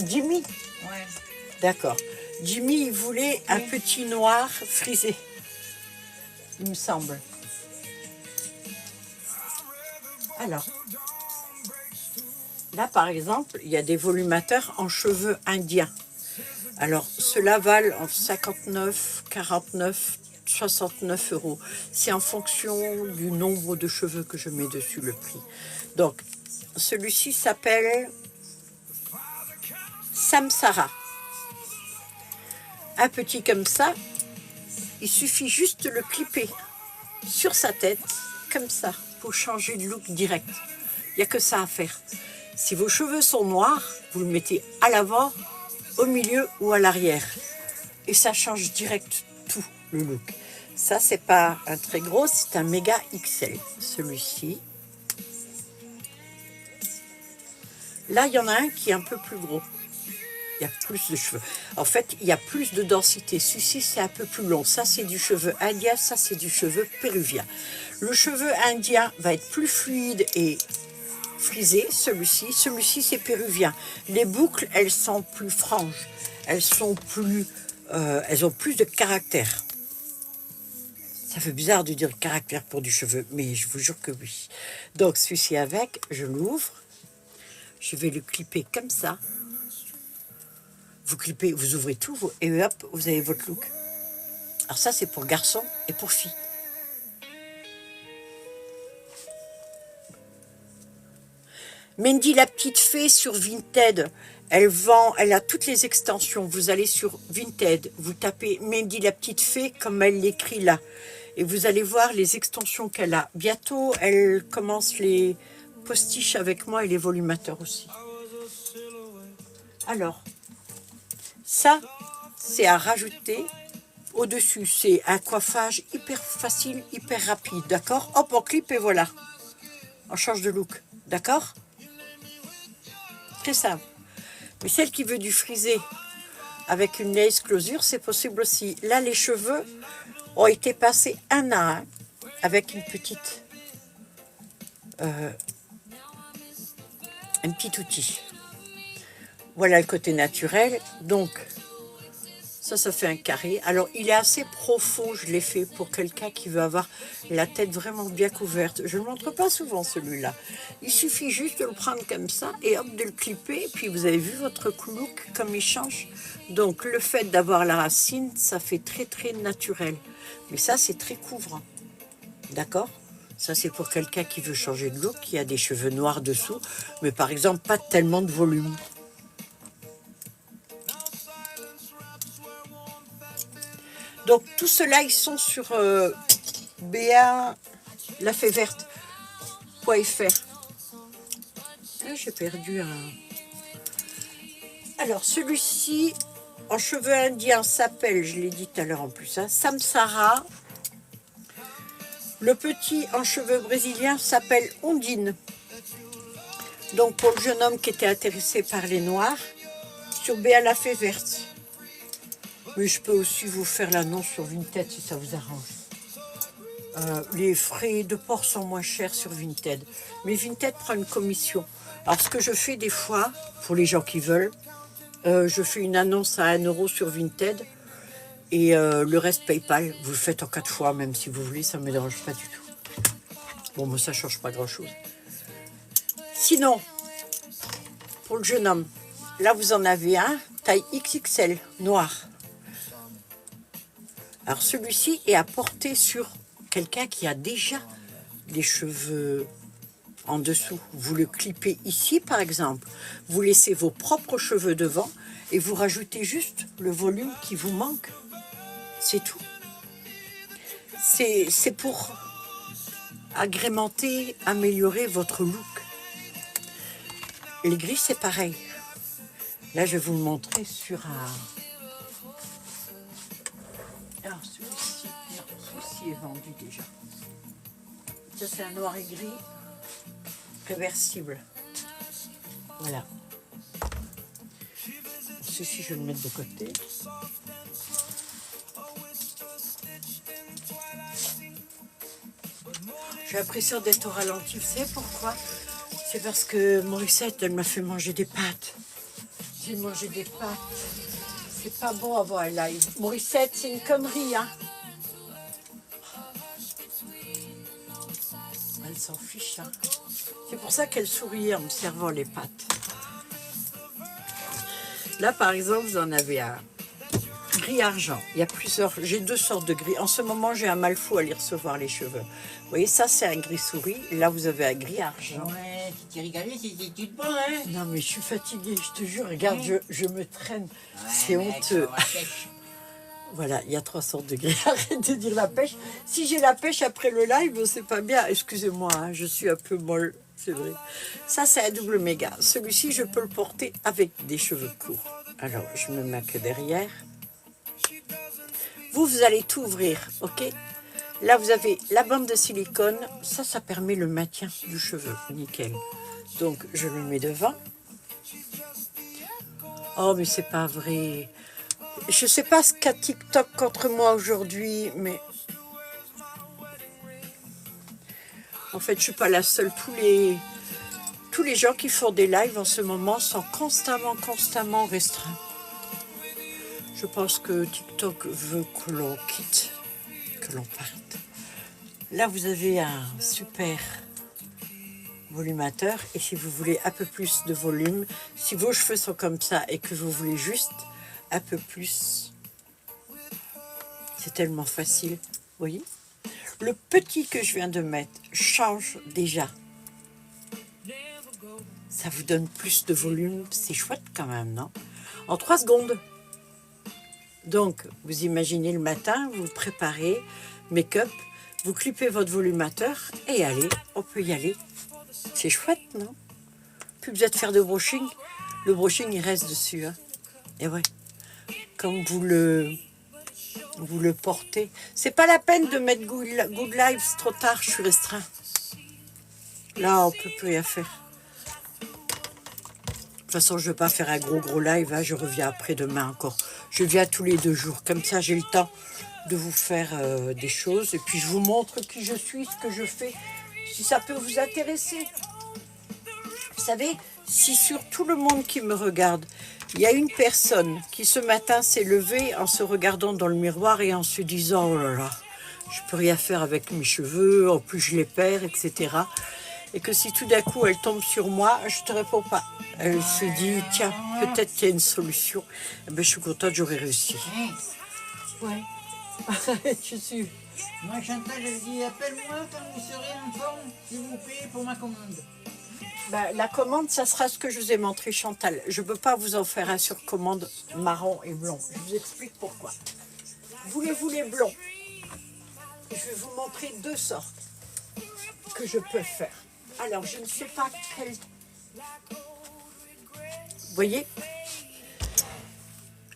Jimmy. Ouais. D'accord. Jimmy, il voulait un petit noir frisé. Il me semble. Alors, là, par exemple, il y a des volumateurs en cheveux indiens. Alors, cela valent en 59, 49, 69 euros. C'est en fonction du nombre de cheveux que je mets dessus le prix. Donc, celui-ci s'appelle Samsara. Un petit comme ça, il suffit juste de le clipper sur sa tête, comme ça, pour changer de look direct. Il n'y a que ça à faire. Si vos cheveux sont noirs, vous le mettez à l'avant, au milieu ou à l'arrière. Et ça change direct tout le look. Ça, c'est pas un très gros, c'est un méga XL. Celui-ci. Là, il y en a un qui est un peu plus gros. Il y a plus de cheveux. En fait, il y a plus de densité. Celui-ci, c'est un peu plus long. Ça, c'est du cheveu indien. Ça, c'est du cheveu péruvien. Le cheveu indien va être plus fluide et frisé. Celui-ci, c'est péruvien. Les boucles, elles sont plus franches. Elles ont plus de caractère. Ça fait bizarre de dire caractère pour du cheveu, mais je vous jure que oui. Donc, celui-ci avec, je l'ouvre. Je vais le clipper comme ça. Vous clippez, vous ouvrez tout, et hop, vous avez votre look. Alors ça, c'est pour garçon et pour fille. Mandy la petite fée sur Vinted, elle a toutes les extensions. Vous allez sur Vinted, vous tapez Mandy la petite fée comme elle l'écrit là. Et vous allez voir les extensions qu'elle a. Bientôt, elle commence les postiches avec moi et les volumateurs aussi. Alors, ça, c'est à rajouter au-dessus. C'est un coiffage hyper facile, hyper rapide, d'accord? Hop, on clip et voilà. On change de look, d'accord? Très simple. Mais celle qui veut du frisé avec une lace closure, c'est possible aussi. Là, les cheveux ont été passés un à un avec un petit outil. Voilà le côté naturel. Donc, ça fait un carré. Alors, il est assez profond, je l'ai fait pour quelqu'un qui veut avoir la tête vraiment bien couverte. Je ne le montre pas souvent, celui-là. Il suffit juste de le prendre comme ça et hop, de le clipper. Et puis, vous avez vu votre look, comme il change. Donc, le fait d'avoir la racine, ça fait très, très naturel. Mais ça, c'est très couvrant. D'accord ? Ça, c'est pour quelqu'un qui veut changer de look, qui a des cheveux noirs dessous, mais par exemple, pas tellement de volume. Donc, tout cela, ils sont sur BA La Fée Verte.fr. Ah, j'ai perdu un... Alors, celui-ci, en cheveux indiens, s'appelle, je l'ai dit tout à l'heure en plus, hein, Samsara. Le petit en cheveux brésiliens s'appelle Ondine. Donc, pour le jeune homme qui était intéressé par les noirs, sur BA La Fée Verte. Mais je peux aussi vous faire l'annonce sur Vinted si ça vous arrange. Les frais de port sont moins chers sur Vinted. Mais Vinted prend une commission. Alors ce que je fais des fois, pour les gens qui veulent, je fais une annonce à 1 € sur Vinted. Et le reste PayPal, vous le faites en 4 fois, même si vous voulez, ça ne me dérange pas du tout. Bon, moi ça ne change pas grand-chose. Sinon, pour le jeune homme, là vous en avez un, taille XXL, noir. Alors celui-ci est à porter sur quelqu'un qui a déjà des cheveux en dessous. Vous le clippez ici par exemple, vous laissez vos propres cheveux devant et vous rajoutez juste le volume qui vous manque. C'est tout. C'est pour agrémenter, améliorer votre look. Les gris c'est pareil. Là je vais vous le montrer sur un... Alors celui-ci est vendu déjà. Ça c'est un noir et gris réversible. Voilà. Ceci je vais le mettre de côté. J'ai l'impression d'être au ralenti. Vous savez pourquoi? C'est parce que Morissette, elle m'a fait manger des pâtes. J'ai mangé des pâtes. C'est pas bon avoir un live. Morissette, c'est une connerie, hein. Elle s'en fiche, hein. C'est pour ça qu'elle souriait en me servant les pâtes. Là, par exemple, vous en avez un gris argent. Il y a plusieurs... J'ai 2 sortes de gris. En ce moment, j'ai un mal fou à aller recevoir les cheveux. Vous voyez, ça, c'est un gris souris. Là, vous avez un gris argent. Ouais, si tu rigoles, c'est tout bon, hein. Non, mais je suis fatiguée, je te jure. Regarde, je me traîne. Ouais, C'est honteux. la pêche. Voilà, il y a 3 sortes de gris. Arrête de dire la pêche. Si j'ai la pêche après le live, c'est pas bien. Excusez-moi, hein, je suis un peu molle. C'est vrai. Ça, c'est un double méga. Celui-ci, je peux le porter avec des cheveux courts. Alors, je me mets que derrière. Vous allez tout ouvrir, ok? Là, vous avez la bande de silicone. Ça permet le maintien du cheveu. Nickel. Donc, je le mets devant. Oh, mais c'est pas vrai. Je sais pas ce qu'a TikTok contre moi aujourd'hui, mais... En fait, je suis pas la seule. Tous les gens qui font des lives en ce moment sont constamment restreints. Je pense que TikTok veut que l'on quitte, que l'on parte. Là, vous avez un super volumateur. Et si vous voulez un peu plus de volume, si vos cheveux sont comme ça et que vous voulez juste un peu plus, c'est tellement facile. Vous voyez ? Le petit que je viens de mettre change déjà. Ça vous donne plus de volume. C'est chouette quand même, non? En 3 secondes. Donc, vous imaginez le matin, vous préparez, make-up, vous clippez votre volumateur et allez, on peut y aller. C'est chouette, non? Plus besoin de faire de brushing. Le brushing, il reste dessus. Hein. Et ouais, comme vous le portez. C'est pas la peine de mettre Good Live, c'est trop tard, je suis restreint. Là, on peut plus rien faire. De toute façon, je ne vais pas faire un gros live. Hein. Je reviens après demain encore. Je viens tous les 2 jours. Comme ça, j'ai le temps de vous faire des choses. Et puis je vous montre qui je suis, ce que je fais, si ça peut vous intéresser. Vous savez, si sur tout le monde qui me regarde, il y a une personne qui ce matin s'est levée en se regardant dans le miroir et en se disant « Oh là là, je peux rien faire avec mes cheveux, en plus je les perds, etc. » Et que si tout d'un coup elle tombe sur moi, je ne te réponds pas. Elle se dit « Tiens, peut-être qu'il y a une solution. » Eh ben, je suis contente, j'aurais réussi. Ouais. Je suis... Moi, Chantal, je dis, appelle-moi quand vous serez en forme, s'il vous plaît, pour ma commande. Ben, la commande, ça sera ce que je vous ai montré, Chantal. Je ne peux pas vous en faire un sur commande marron et blond. Je vous explique pourquoi. Voulez-vous les blonds? Je vais vous montrer deux sortes que je peux faire. Alors, je ne sais pas quelle... Vous voyez?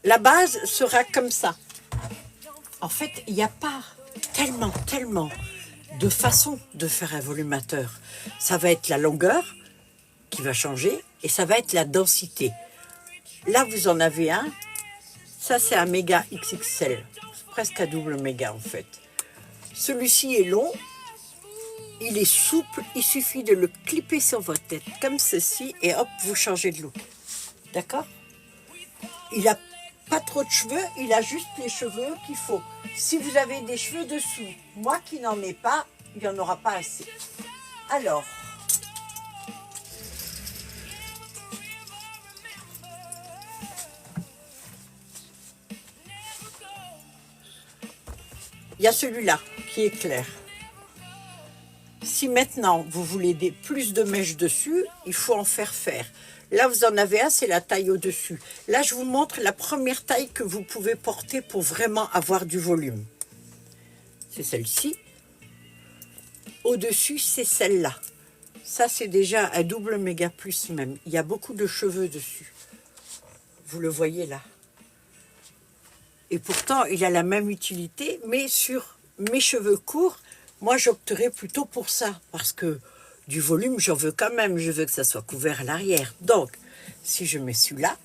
La base sera comme ça. En fait, il n'y a pas tellement de façons de faire un volumateur. Ça va être la longueur qui va changer et ça va être la densité. Là, vous en avez un. Ça, c'est un méga XXL. Presque un double méga, en fait. Celui-ci est long. Il est souple. Il suffit de le clipper sur votre tête, comme ceci, et hop, vous changez de look. D'accord? Il n'a pas trop de cheveux. Il a juste les cheveux qu'il faut. Si vous avez des cheveux dessous, moi qui n'en ai pas, il n'y en aura pas assez. Alors... il y a celui-là qui est clair. Si maintenant vous voulez plus de mèches dessus, il faut en faire faire. Là, vous en avez un, c'est la taille au-dessus. Là, je vous montre la première taille que vous pouvez porter pour vraiment avoir du volume. C'est celle-ci. Au-dessus, c'est celle-là. Ça, c'est déjà un double méga plus même. Il y a beaucoup de cheveux dessus. Vous le voyez là. Et pourtant, il a la même utilité, mais sur mes cheveux courts, moi, j'opterais plutôt pour ça, parce que du volume, j'en veux quand même. Je veux que ça soit couvert à l'arrière. Donc, si je mets celui-là,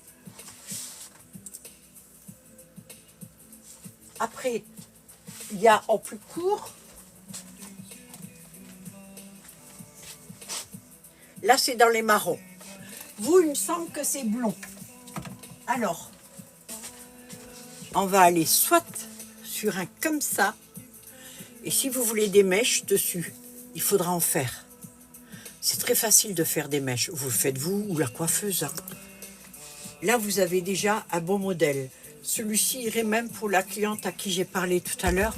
après, il y a en plus court. Là, c'est dans les marrons. Vous, il me semble que c'est blond. Alors... on va aller soit sur un comme ça, et si vous voulez des mèches dessus, il faudra en faire. C'est très facile de faire des mèches. Vous le faites vous ou la coiffeuse. Hein. Là, vous avez déjà un bon modèle. Celui-ci irait même pour la cliente à qui j'ai parlé tout à l'heure,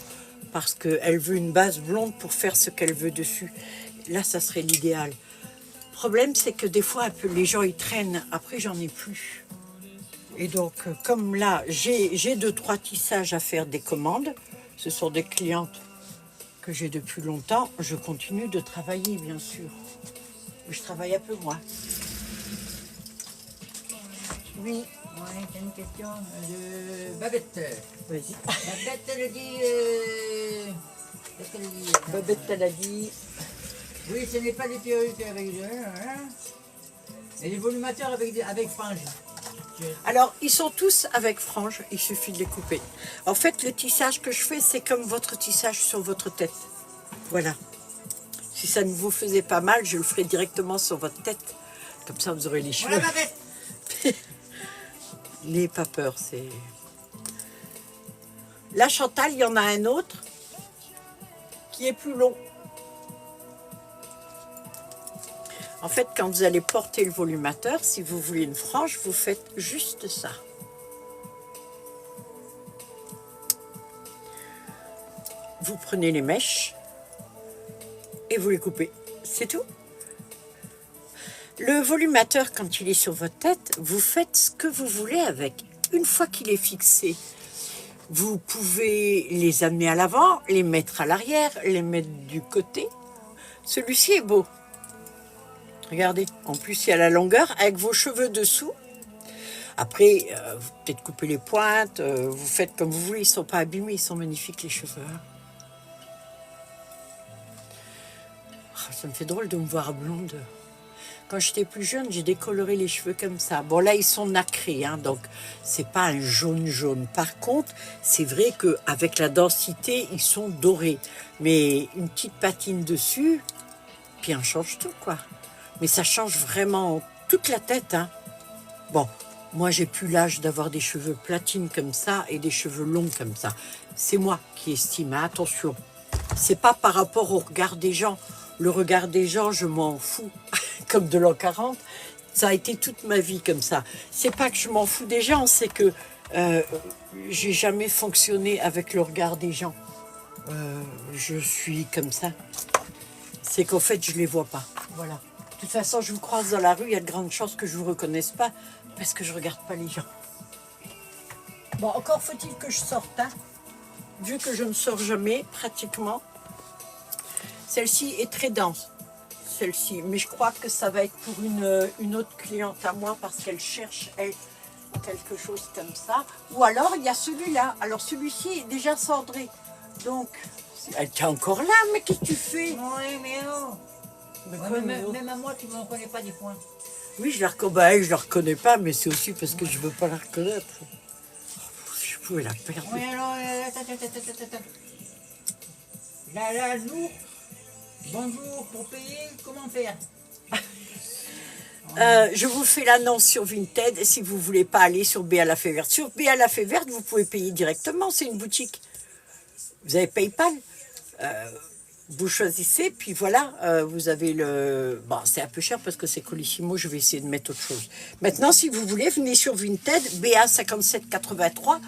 parce qu'elle veut une base blonde pour faire ce qu'elle veut dessus. Là, ça serait l'idéal. Le problème, c'est que des fois, les gens, ils traînent. Après, j'en ai plus. Et donc, comme là, j'ai 2-3 tissages à faire des commandes, ce sont des clientes que j'ai depuis longtemps, je continue de travailler, bien sûr. Mais je travaille un peu moins. Oui. Ouais, c'est une question de Babette. Vas-y. Babette, elle dit... qu'est-ce qu'elle dit? Babette, elle a dit... oui, ce n'est pas des perruques avec... hein, et des volumateurs avec franges. Alors, ils sont tous avec franges, il suffit de les couper. En fait, le tissage que je fais, c'est comme votre tissage sur votre tête. Voilà. Si ça ne vous faisait pas mal, je le ferai directement sur votre tête. Comme ça, vous aurez les cheveux. Voilà, Babette. N'ayez pas peur, c'est... Là, Chantal, il y en a un autre qui est plus long. En fait, quand vous allez porter le volumateur, si vous voulez une frange, vous faites juste ça. Vous prenez les mèches et vous les coupez. C'est tout. Le volumateur, quand il est sur votre tête, vous faites ce que vous voulez avec. Une fois qu'il est fixé, vous pouvez les amener à l'avant, les mettre à l'arrière, les mettre du côté. Celui-ci est beau. Regardez, en plus il y a la longueur avec vos cheveux dessous. Après, vous peut-être couper les pointes, vous faites comme vous voulez, ils ne sont pas abîmés, ils sont magnifiques les cheveux. Hein. Oh, ça me fait drôle de me voir blonde. Quand j'étais plus jeune, j'ai décoloré les cheveux comme ça. Bon, là, ils sont nacrés, hein, donc c'est pas un jaune. Par contre, c'est vrai qu'avec la densité, ils sont dorés. Mais une petite patine dessus, puis on change tout, quoi. Mais ça change vraiment toute la tête, hein. Bon, moi, j'ai plus l'âge d'avoir des cheveux platines comme ça et des cheveux longs comme ça. C'est moi qui estime, hein, attention. C'est pas par rapport au regard des gens. Le regard des gens, je m'en fous. Comme de l'an 40, ça a été toute ma vie comme ça. C'est pas que je m'en fous des gens, c'est que j'ai jamais fonctionné avec le regard des gens. Je suis comme ça. C'est qu'en fait, je les vois pas. Voilà. De toute façon, je vous croise dans la rue, il y a de grandes chances que je vous reconnaisse pas parce que je regarde pas les gens. Bon, encore faut-il que je sorte, hein. Vu que je ne sors jamais, pratiquement. Celle-ci est très dense, celle-ci. Mais je crois que ça va être pour une autre cliente à moi parce qu'elle cherche, elle, quelque chose comme ça. Ou alors, il y a celui-là. Alors, celui-ci est déjà cendré. Donc, elle est encore là, mais qu'est-ce que tu fais? Oui, mais non. Mais Ouais, quoi, mais mais même à moi, tu ne me reconnais pas des points. oui, je la reconnais, je la reconnais pas, mais c'est aussi parce que je veux pas la reconnaître. Je pouvais la perdre. Oui, alors, attends. Là, nous, bonjour, pour payer, comment faire? Je vous fais l'annonce sur Vinted si vous voulez pas aller sur Béa la Fée Verte. Sur Béa la Fée Verte, vous pouvez payer directement, c'est une boutique. Vous avez PayPal, vous choisissez, puis voilà, vous avez le... Bon, c'est un peu cher parce que c'est Colissimo, je vais essayer de mettre autre chose. Maintenant, si vous voulez, venez sur Vinted, BA5783,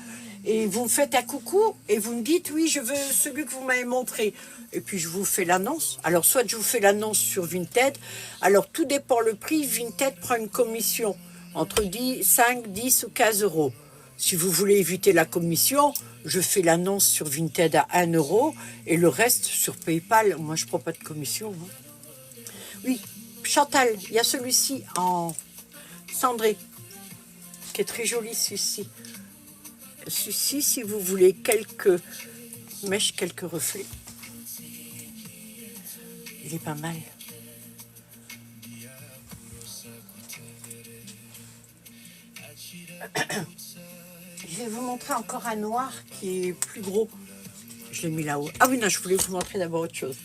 et vous me faites un coucou, et vous me dites, oui, je veux celui que vous m'avez montré. Et puis, je vous fais l'annonce. Alors, soit je vous fais l'annonce sur Vinted, alors tout dépend le prix, Vinted prend une commission entre 5, 10 ou 15 euros. Si vous voulez éviter la commission, je fais l'annonce sur Vinted à 1 euro et le reste sur PayPal. Moi, je ne prends pas de commission. Hein. Oui, Chantal, il y a celui-ci en cendré, qui est très joli, celui-ci. Celui-ci, si vous voulez quelques mèches, quelques reflets. Il est pas mal. Je vais vous montrer encore un noir qui est plus gros. Je l'ai mis là-haut. Ah oui, non, je voulais vous montrer d'abord autre chose.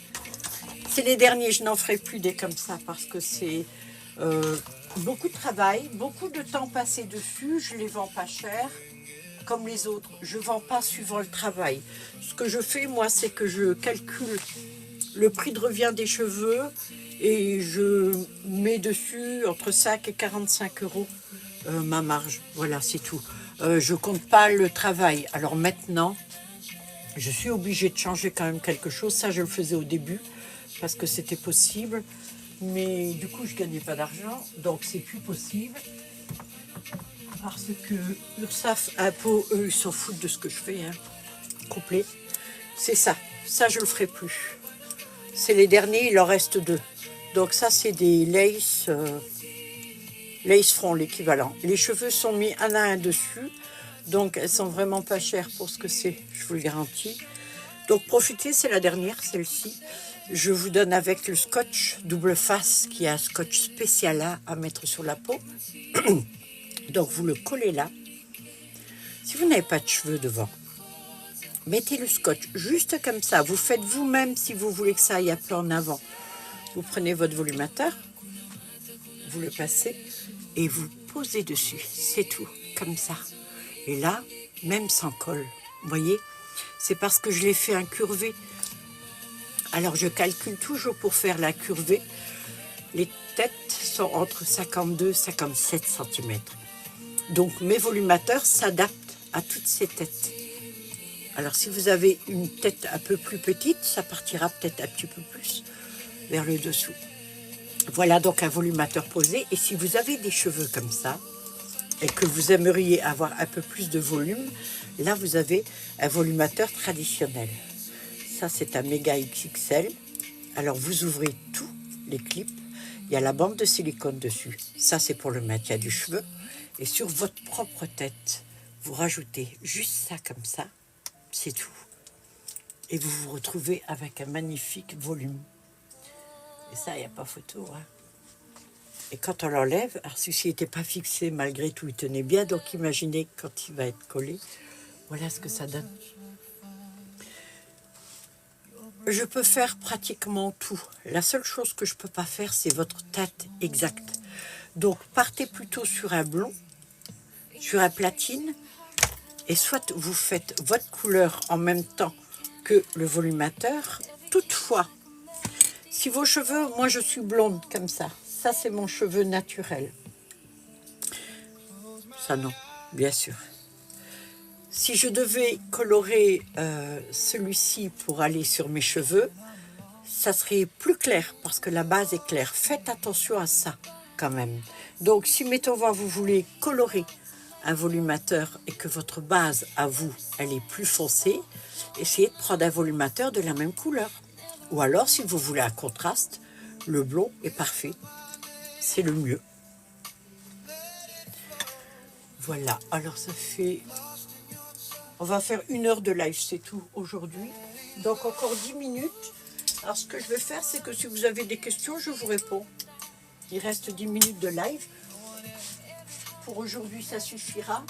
C'est les derniers, je n'en ferai plus des comme ça parce que c'est beaucoup de travail, beaucoup de temps passé dessus. Je les vends pas cher, comme les autres. Je vends pas suivant le travail. Ce que je fais, moi, c'est que je calcule le prix de revient des cheveux et je mets dessus entre 5 et 45 euros ma marge. Voilà, c'est tout. Je compte pas le travail. Alors maintenant, je suis obligée de changer quand même quelque chose. Ça, je le faisais au début parce que c'était possible. Mais du coup, je gagnais pas d'argent. Donc, c'est plus possible. Parce que URSSAF, impôts, eux, ils s'en foutent de ce que je fais. Hein. Complet. C'est ça. Ça, je le ferai plus. C'est les derniers, il en reste 2. Donc ça, c'est des lace front, l'équivalent. Les cheveux sont mis un à un dessus. Donc, elles sont vraiment pas chères pour ce que c'est, je vous le garantis. Donc, profitez, c'est la dernière, celle-ci. Je vous donne avec le scotch double face, qui est un scotch spécial là à mettre sur la peau. Donc, vous le collez là. Si vous n'avez pas de cheveux devant, mettez le scotch juste comme ça. Vous faites vous-même si vous voulez que ça aille un peu en avant. Vous prenez votre volumateur, vous le passez et vous posez dessus. C'est tout, comme ça. Et là, même sans colle, vous voyez, c'est parce que je l'ai fait incurvé. Alors, je calcule toujours pour faire la curvée. Les têtes sont entre 52 et 57 cm. Donc, mes volumateurs s'adaptent à toutes ces têtes. Alors, si vous avez une tête un peu plus petite, ça partira peut-être un petit peu plus vers le dessous. Voilà donc un volumateur posé. Et si vous avez des cheveux comme ça, et que vous aimeriez avoir un peu plus de volume, là, vous avez un volumateur traditionnel. Ça, c'est un méga XXL. Alors, vous ouvrez tous les clips. Il y a la bande de silicone dessus. Ça, c'est pour le maintien du cheveu. Et sur votre propre tête, vous rajoutez juste ça comme ça. C'est tout. Et vous vous retrouvez avec un magnifique volume. Et ça, il n'y a pas photo. Hein. Et quand on l'enlève, alors celui-ci n'était pas fixé malgré tout, il tenait bien, donc imaginez quand il va être collé, voilà ce que ça donne. Je peux faire pratiquement tout. La seule chose que je ne peux pas faire, c'est votre tête exacte. Donc partez plutôt sur un blond, sur un platine, et soit vous faites votre couleur en même temps que le volumateur. Toutefois, si vos cheveux, moi je suis blonde comme ça c'est mon cheveu naturel. Ça non, bien sûr. Si je devais colorer celui-ci pour aller sur mes cheveux, ça serait plus clair parce que la base est claire. Faites attention à ça quand même. Donc si mettons vous voulez colorer un volumateur et que votre base à vous, elle est plus foncée, essayez de prendre un volumateur de la même couleur. Ou alors si vous voulez un contraste, le blond est parfait. C'est le mieux. Voilà, alors ça fait... On va faire 1 heure de live, c'est tout aujourd'hui. Donc encore 10 minutes. Alors ce que je vais faire, c'est que si vous avez des questions, je vous réponds. Il reste 10 minutes de live. Pour aujourd'hui, ça suffira.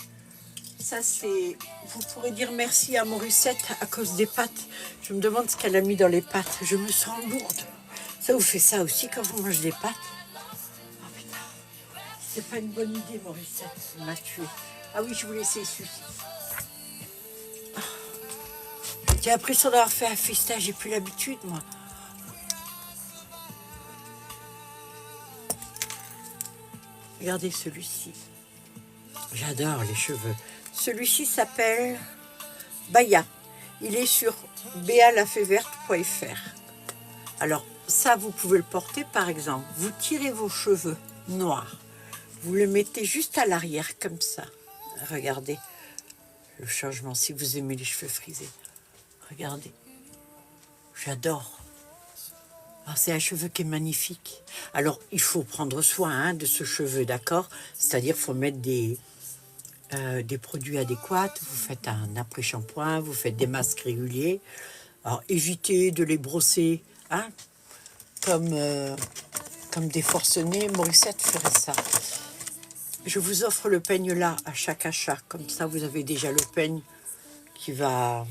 Ça c'est... Vous pourrez dire merci à Morissette à cause des pâtes. Je me demande ce qu'elle a mis dans les pâtes. Je me sens lourde. Ça vous fait ça aussi quand vous mangez des pâtes? C'est pas une bonne idée, Morissette. Elle m'a tué. Ah oui, je vous laisse celui-ci. J'ai l'impression d'avoir fait un festin. J'ai plus l'habitude, moi. Regardez celui-ci. J'adore les cheveux. Celui-ci s'appelle Baya. Il est sur balafeverte.fr. Alors, ça, vous pouvez le porter, par exemple. Vous tirez vos cheveux noirs. Vous le mettez juste à l'arrière, comme ça. Regardez le changement, si vous aimez les cheveux frisés. Regardez. J'adore. C'est un cheveu qui est magnifique. Alors, il faut prendre soin de ce cheveu, d'accord? C'est-à-dire, il faut mettre des produits adéquats. Vous faites un après-shampoing, vous faites des masques réguliers. Alors, évitez de les brosser, comme des forcenés. Morissette ferait ça. Je vous offre le peigne là à chaque achat. Comme ça, vous avez déjà le peigne qui va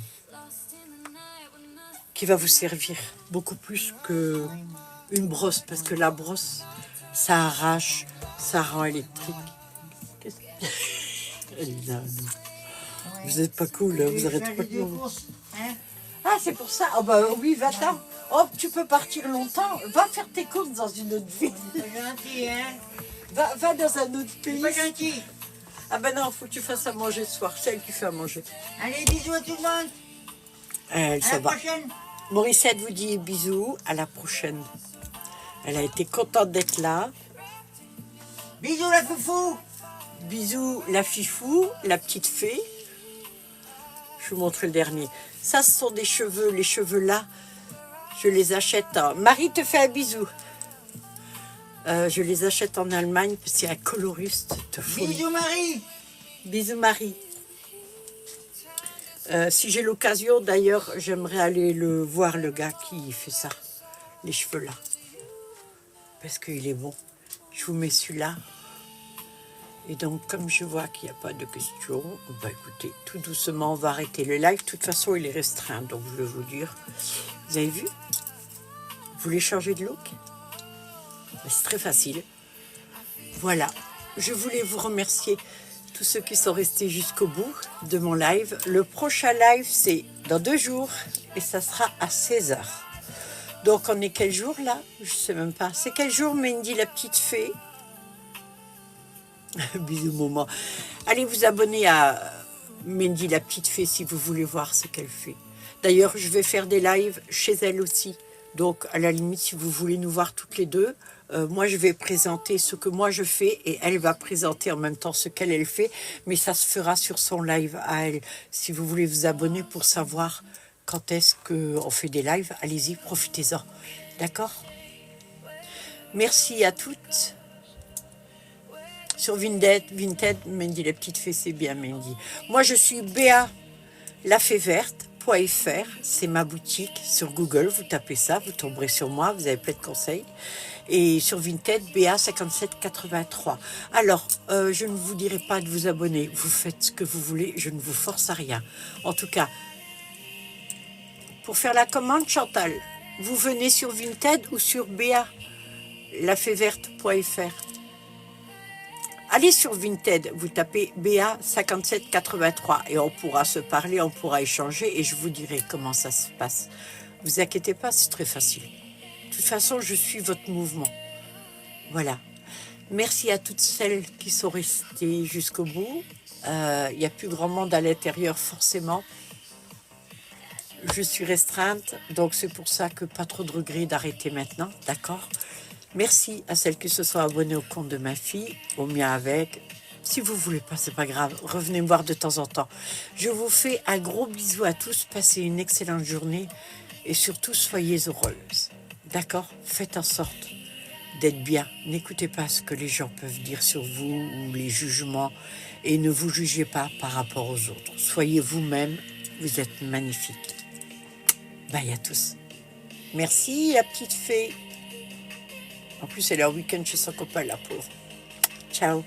vous servir beaucoup plus qu'une brosse. Parce que la brosse, ça arrache, ça rend électrique. Non. Vous n'êtes pas cool, hein, vous arrêtez pas de Ah, c'est pour ça. Oh bah oui, va-t'en. Oh, tu peux partir longtemps. Va faire tes courses dans une autre ville. C'est gentil, hein? Va dans un autre pays. C'est pas gentil. Ah ben non, faut que tu fasses à manger ce soir. C'est elle qui fait à manger. Allez, bisous à tout le monde. Elle, À ça la va. prochaine. Morissette vous dit bisous. À la prochaine. Elle a été contente d'être là. Bisous la foufou. Bisous la fifou, la petite fée. Je vous montre le dernier. Ça, ce sont des cheveux. Les cheveux là, je les achète. Marie te fait un bisou. Je les achète en Allemagne parce qu'il y a un coloriste de folie. Bisous Marie. Bisous Marie. Si j'ai l'occasion, d'ailleurs, j'aimerais aller voir le gars qui fait ça. Les cheveux là. Parce qu'il est bon. Je vous mets celui-là. Et donc, comme je vois qu'il n'y a pas de questions, bah écoutez, tout doucement, on va arrêter le live. De toute façon, il est restreint, donc je vais vous dire. Vous avez vu? Vous voulez changer de look? C'est très facile. Voilà. Je voulais vous remercier tous ceux qui sont restés jusqu'au bout de mon live. Le prochain live, c'est dans 2 jours et ça sera à 16h. Donc, on est quel jour là? Je ne sais même pas. C'est quel jour, Mendy, la petite fée? Bisous, maman. Allez vous abonner à Mendy, la petite fée, si vous voulez voir ce qu'elle fait. D'ailleurs, je vais faire des lives chez elle aussi. Donc, à la limite, si vous voulez nous voir toutes les deux, moi, je vais présenter ce que moi je fais et elle va présenter en même temps ce qu'elle fait. Mais ça se fera sur son live à elle. Si vous voulez vous abonner pour savoir quand est-ce qu'on fait des lives, allez-y, profitez-en. D'accord? Merci à toutes. Sur Vinted, Mendy, la petite fée, c'est bien, Mendy. Moi, je suis Béa, la fée verte. béaféverte.fr, c'est ma boutique. Sur Google, vous tapez ça, vous tomberez sur moi, vous avez plein de conseils. Et sur Vinted, BA5783. Alors, je ne vous dirai pas de vous abonner, vous faites ce que vous voulez, je ne vous force à rien. En tout cas, pour faire la commande, Chantal, vous venez sur Vinted ou sur béaféverte.fr. Allez sur Vinted, vous tapez BA5783 et on pourra se parler, on pourra échanger et je vous dirai comment ça se passe. Vous inquiétez pas, c'est très facile. De toute façon, je suis votre mouvement. Voilà. Merci à toutes celles qui sont restées jusqu'au bout. Il n'y a plus grand monde à l'intérieur forcément. Je suis restreinte, donc c'est pour ça que pas trop de regrets d'arrêter maintenant, d'accord ? Merci à celles qui se sont abonnées au compte de ma fille, au mien avec. Si vous voulez pas, c'est pas grave. Revenez me voir de temps en temps. Je vous fais un gros bisou à tous. Passez une excellente journée et surtout soyez heureuses. D'accord ? Faites en sorte d'être bien. N'écoutez pas ce que les gens peuvent dire sur vous ou les jugements et ne vous jugez pas par rapport aux autres. Soyez vous-même. Vous êtes magnifiques. Bye à tous. Merci la petite fée. En plus, elle est en week-end chez son copain, la pauvre. Ciao.